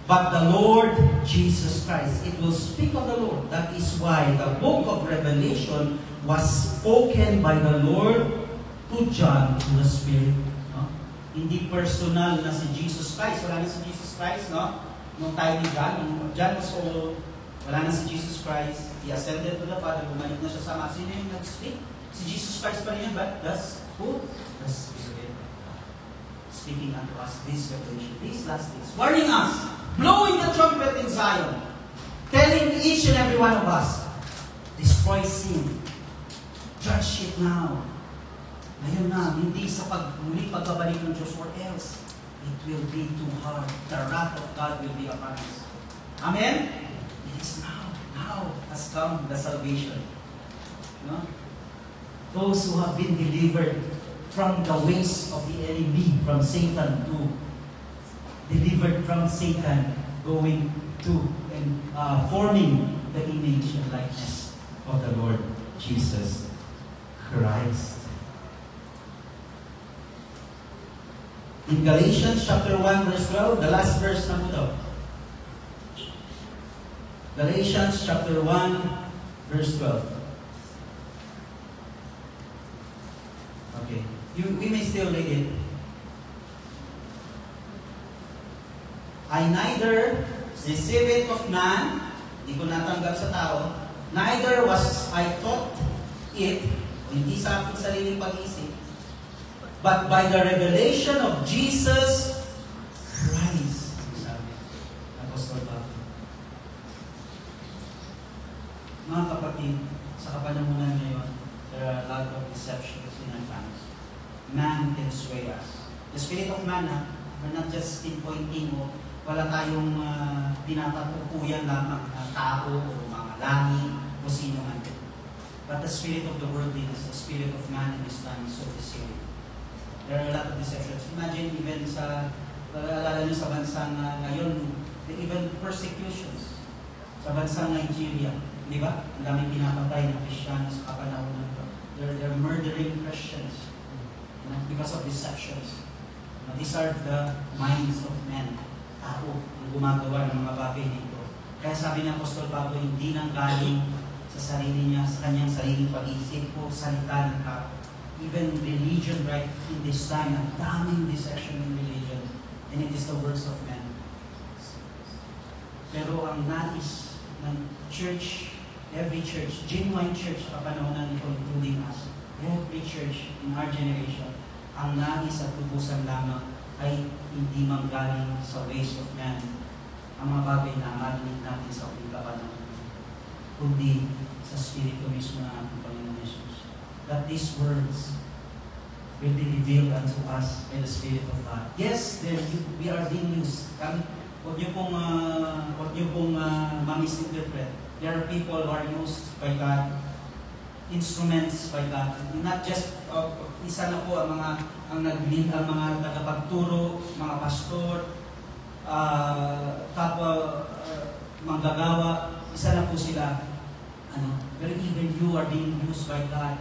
but the Lord Jesus Christ. It will speak of the Lord. That is why the book of Revelation was spoken by the Lord to John through the Spirit. No? Hindi personal na si Jesus Christ. Wala na si Jesus Christ, no? Nung tayo ni John, nung John was old, wala na si Jesus Christ. He ascended to the Father, bumalik na siya sa Ama. Sino yung nag-speak? Si Jesus Christ pa rin yan, but that's who? The Spirit speaking unto us this revelation, these last days, warning us, blowing the trumpet in Zion, telling each and every one of us, destroy sin, judge it now. Ngayon na, hindi sa muli pagbabalik ng Diyos, or else it will be too hard. The wrath of God will be upon us. Amen? It is now. Now has come the salvation. No? Those who have been delivered from the ways of the enemy, from Satan to delivered from Satan, going to and forming the image and likeness of the Lord Jesus Christ. In Galatians chapter 1 verse 12, the last verse na po daw. Galatians chapter 1 verse 12. Okay. We may still read it. I neither receive it of man, hindi ko natanggap sa tao, neither was I taught it, hindi sa aking sariling pag-isip, but by the revelation of Jesus Christ. Sabi, Apostol Pablo. Mga kapatid, sa kapanahunan ngayon, there are a lot of deceptions in advance. Man can sway us. The spirit of man, we're not just pinpointing o wala tayong pinapatukuyan lamang ng tao o mga langit o sino man. But the spirit of the world is the spirit of man in this time is so deceiving. There are a lot of deceptions. Imagine even sa, alala nyo sa bansang ngayon, even persecutions sa bansang Nigeria. Di ba? Ang daming pinapatay ng Kristiyano sa kapanahon na ito. They're murdering Christians because of deceptions. These are the minds of men. Tao ang gumagawa ng mga bagay dito. Kaya sabi ng Apostol Pablo, hindi nang galing sa sarili niya, sa kanyang sariling pag-isip o salita ng tao. Even religion right in this time, ang daming deception in religion. And it is the works of men. Pero ang nais ng church, every church, genuine church, kapanahonan nito, including us, every church in our generation, ang nais at tubusan lamang ay hindi manggaling sa ways of man ang mga bagay na marinig natin sa uligapan ng kundi sa Espiritu mismo ng ating Panginoon Jesus. That these words will be revealed unto us by the Spirit of God. Yes, we are being used. Huwag niyo pong ma-misinterpret. There are people who are used by God, instruments by God. Not just, isa na po ang mga tagapagturo, mga pastor, kapwa manggagawa, isa na po sila. But even you are being used by God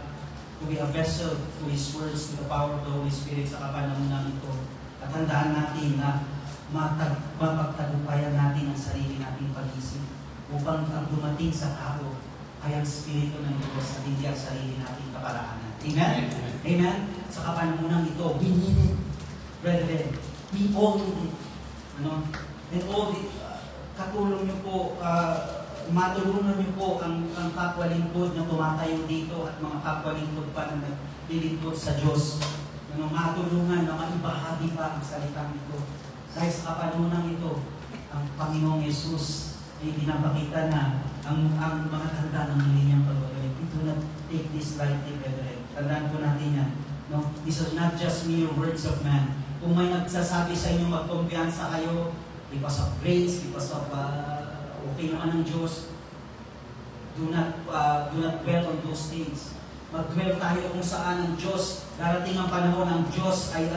to be a vessel to His words, to the power of the Holy Spirit sa kapanahunan ito. At tandaan natin na mapagtagumpayan natin ang sarili nating pag-isip upang ang dumating sa tao ay ang Espiritu ng Diyos at hindi ang sarili nating kaparaanan. Amen? Amen? Sa kapanahunan ito, we need it. Brethren, we all need it. And all the katulong niyo po, matulungan niyo po ang kapwa lingkod na tumatayo dito at mga kapwa lingkod pa na naglilingkod sa Diyos. Matulungan na maibahagi pa ang salitang ito. Dahil sa kapanahunan ito, ang Panginoong Yesus ay pinapakita na ang mga tanda ng mileniang pagbabalik. We do not take this lightly, brethren. Tandaan po natin yan. No? These are not just mere words of man. Kung may nagsasabi sa inyo, magkumpiyansa kayo because of grace, because of okay naman ng Diyos, do not dwell on those things. Mag-dwell tayo kung saan ang Diyos, darating ang panahon ng Diyos ay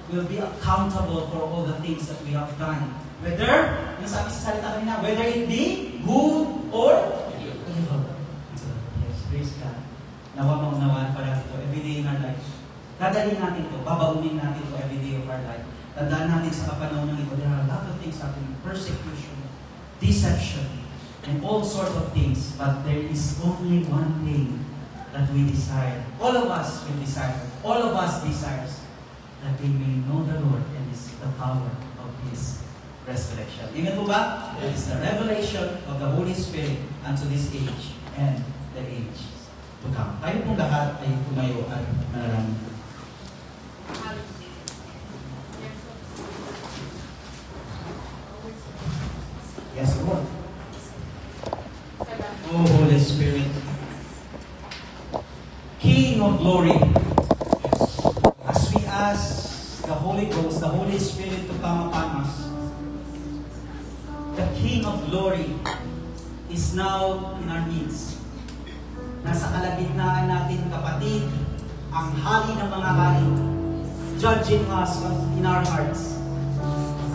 will be accountable for all the things that we have done. Whether, nasabi sa salita kanina, whether it be good or evil. Yes, praise God. Nawa maunawaan para ito every day in our life. Dadalhin natin ito, babaunin natin ito every day of our life. Tandaan natin sa kapanahon ng ito, there are a lot of things happening, persecution, deception, and all sorts of things. But there is only one thing that we desire. All of us will desire. All of us desires that they may know the Lord and the power of His resurrection. Amen po ba? It is the revelation of the Holy Spirit unto this age and the age to come. Tayo pong lahat ay tumayo at manalangin. Yes, Lord. Oh, Holy Spirit, King of glory, as we ask the Holy Ghost, the Holy Spirit to come upon us, the King of glory is now in our midst. Nasa kalagitnaan natin, kapatid, ang hari ng mga hari, judging us in our hearts.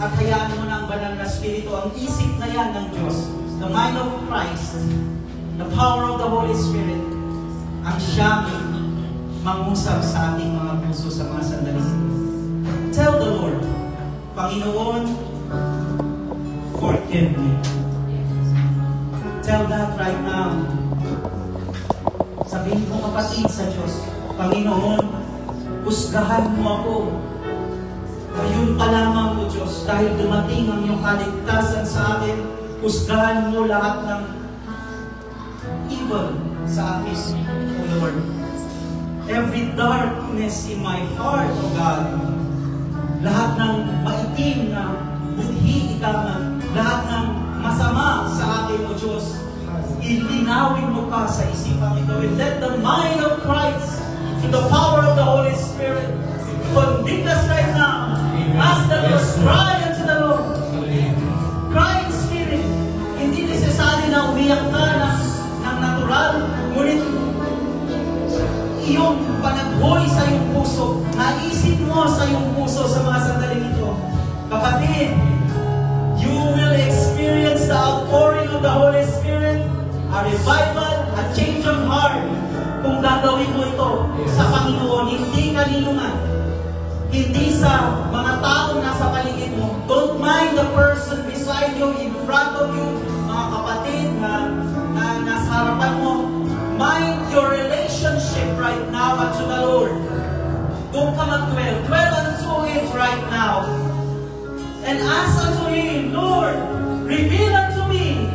At hayaan mo na ang banal na Espiritu, ang isip na yan ng Diyos, the mind of Christ, the power of the Holy Spirit, ang siyang mangusap sa ating mga puso sa mga sandali. Tell the Lord, Panginoon, forgive me. Tell that right now. Sabihin mo kapatid sa Diyos, Panginoon, husgahan mo ako. Ayun pa lamang mo, Diyos, dahil dumating ang iyong kaligtasan sa akin, husgahan mo lahat ng evil sa akin, O Lord. Every darkness in my heart, O God, lahat ng maitim na budhi ikaman, lahat ng masama sa akin, O Diyos, ilinawin mo pa sa isipan ito. And let the mind of Christ, through the power of the Holy Spirit, convict us right now. Ask the Lord, cry unto the Lord. Cry in spirit. Hindi necessary na umiyak ka ng natural, ngunit iyong panaghoy sa iyong puso, naisip mo sa iyong puso sa mga sandaling ito. Kapatid, you will experience the outpouring of the Holy Spirit, a revival, a change of heart. Kung gagawin mo ito sa Panginoon, hindi kanilungan. Hindi sa mga tao nasa paligid mo. Don't mind the person beside you, in front of you, mga kapatid na nasa harapan mo. Mind your relationship right now unto the Lord. Doon ka mag-dwell. Dwell unto Him right now. And ask unto Him, Lord, reveal unto me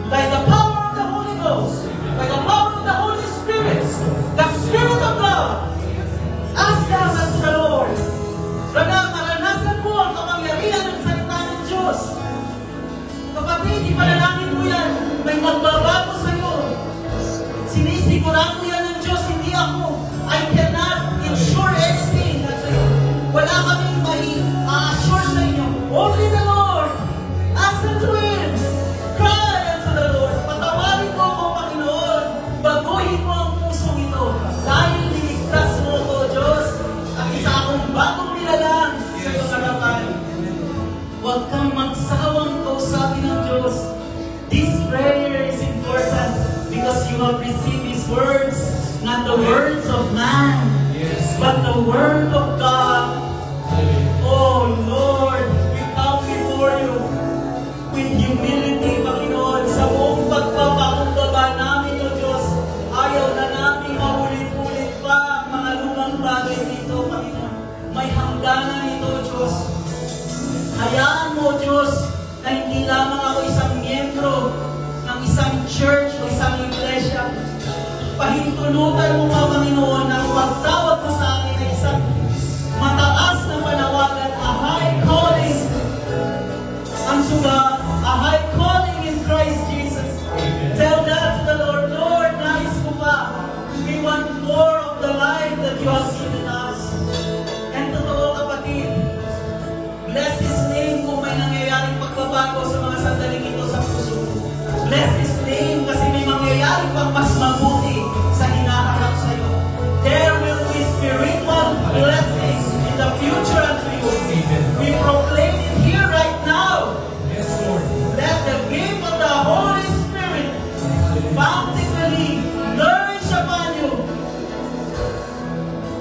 by the power of the Holy Ghost, by the power of the Holy Spirit, the Spirit of God. Ask them unto the Lord. Maranasan mo Only the Lord, as the twins, cry unto the Lord. Patawarin mo ako, Panginoon. Baguhin mo ang pusong ito. Dahil niligtas mo ako, Diyos, at isa akong bagong nilalang sa iyong harapan. Huwag kang magsawang kausapin ng Diyos. This prayer is important because you have received His words, not the words of man, but the word of God. Oh Lord, we come before you with humility, Panginoon, sa buong pagpapakumbaba namin, O Diyos. Ayaw na namin maulit-ulit pa ang mga lumang bagay dito, Panginoon. May hangganan ito, O Diyos. Hayaan mo, O Diyos, na hindi lamang ako isang miyembro ng isang church o isang iglesia. Pahintulutan mo pa, Panginoon, na pagtawag mo sa akin na isang mataas na panawagan, a high calling unto God, a high calling in Christ Jesus. Tell that to the Lord, Lord, nais ko pa. We want more of the life that you have given us. And totoo, kapatid, bless His name kung may nangyayaring pagbabago sa mga sandaling ito sa puso. Bless His name kasi may mangyayari pang mas mabuti sa hinaharap sa iyo. There will be spiritual blessings in the future unto you. We proclaim it here right now. Yes, Lord. Let the gift of the Holy Spirit bountifully nourish upon you.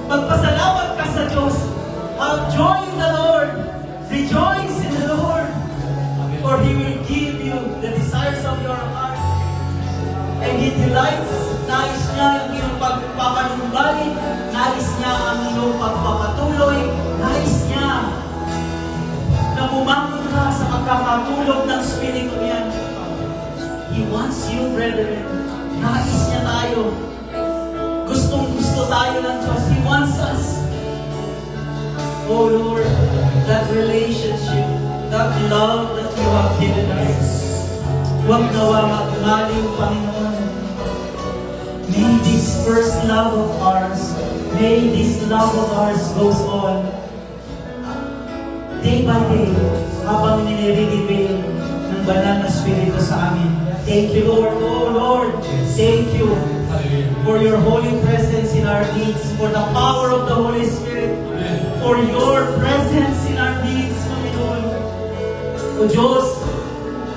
Magpasalamat ka sa Diyos. Have joy in the Lord. Rejoice in the Lord. For He will give you the desires of your heart. And He delights. Nais niya ang iyong pagpapanumbalik. Nais niya ang iyong pagpapatuloy. Nais niya na bumangon ka sa pagkakatulog ng Espiritu niya. He wants you, brethren. Nais niya tayo. Gustong-gusto tayo ng Diyos. He wants us. Oh Lord, that relationship, that love that you have given us, huwag nawa magmaliw, Panginoon. May this first love of ours, may this love of ours goes on day by day habang nire-reveal ng banal na Espiritu sa amin. Thank you, Lord. Oh Lord, thank you for your holy presence in our needs, for the power of the Holy Spirit, for your presence in our needs, Panginoon. O Diyos,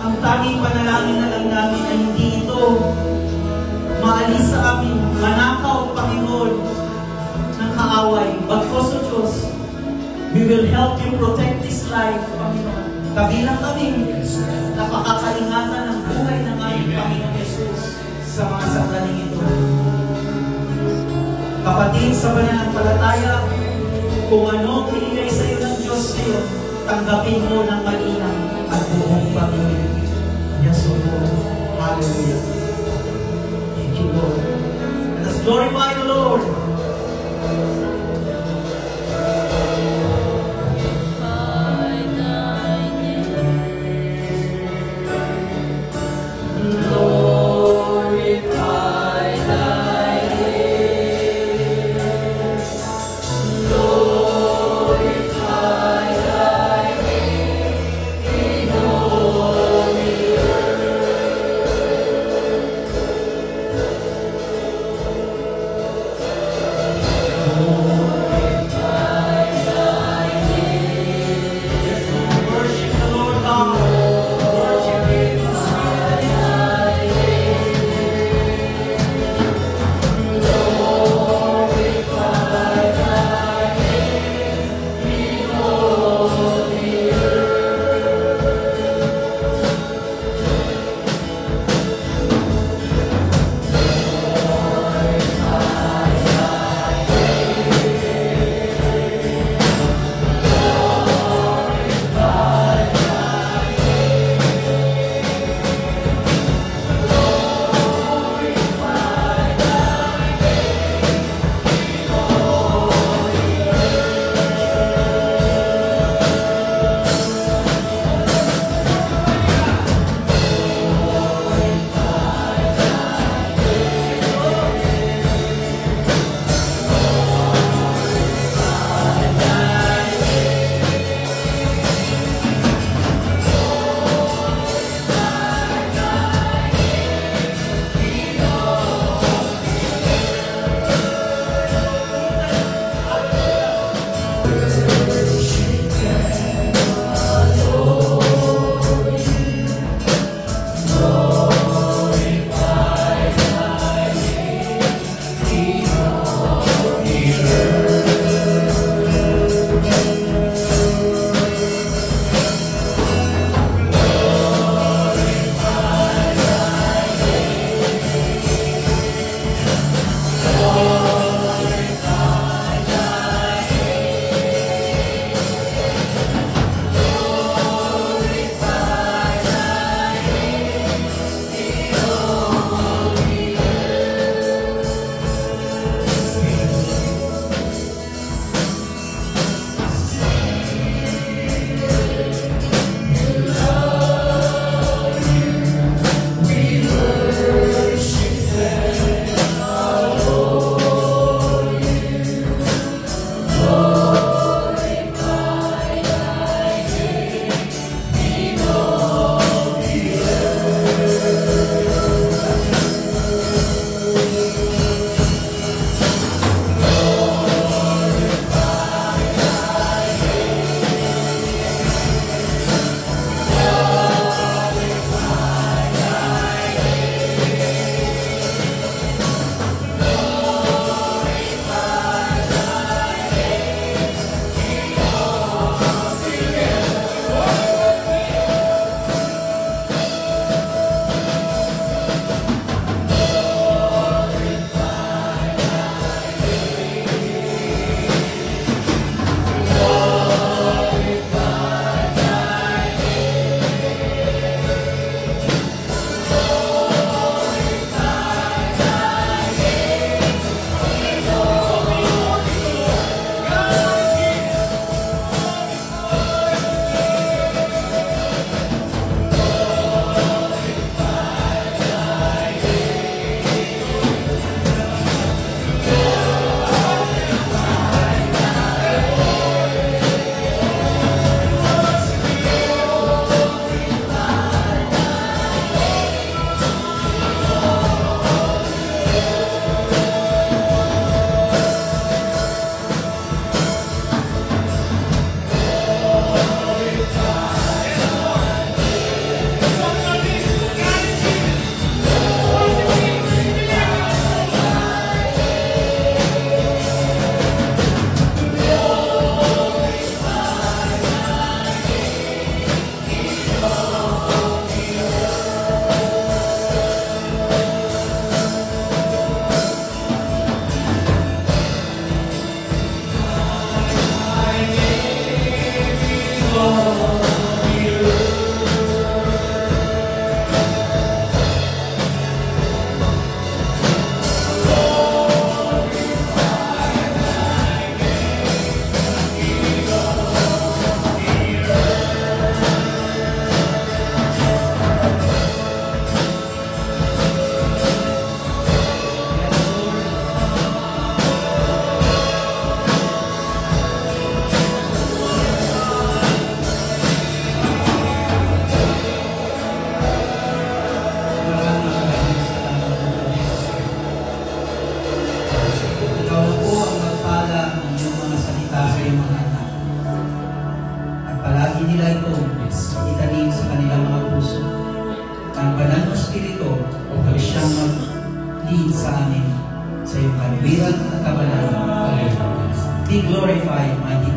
ang tanging panalangin na lang namin ay hindi ito maalis sa amin, manakaw, Panginoon, ng kaaway. Bagkos, O Diyos, we will help you protect this life, Panginoon. Kabilang kami, napakakaingatan ng buhay ng aming Panginoon Jesus sa mga sandaling ito. Kapatid, sa pananampalataya, kung ano ang binigay sa iyo ng Diyos ngayon, tanggapin mo ng mainam at buong pag-ibig. Yes, O Lord. Hallelujah. Thank you, Lord. Let us glorify the Lord. Oh Ikaw po ang magpala ng iyong mga salita sa iyong mga anak. At palagi nila ito itanim sa kanilang mga puso. Ang banal na Espiritu ay siyang mag-lead sa amin sa iyong kaliwiran at kabanalan. Be glorified, mighty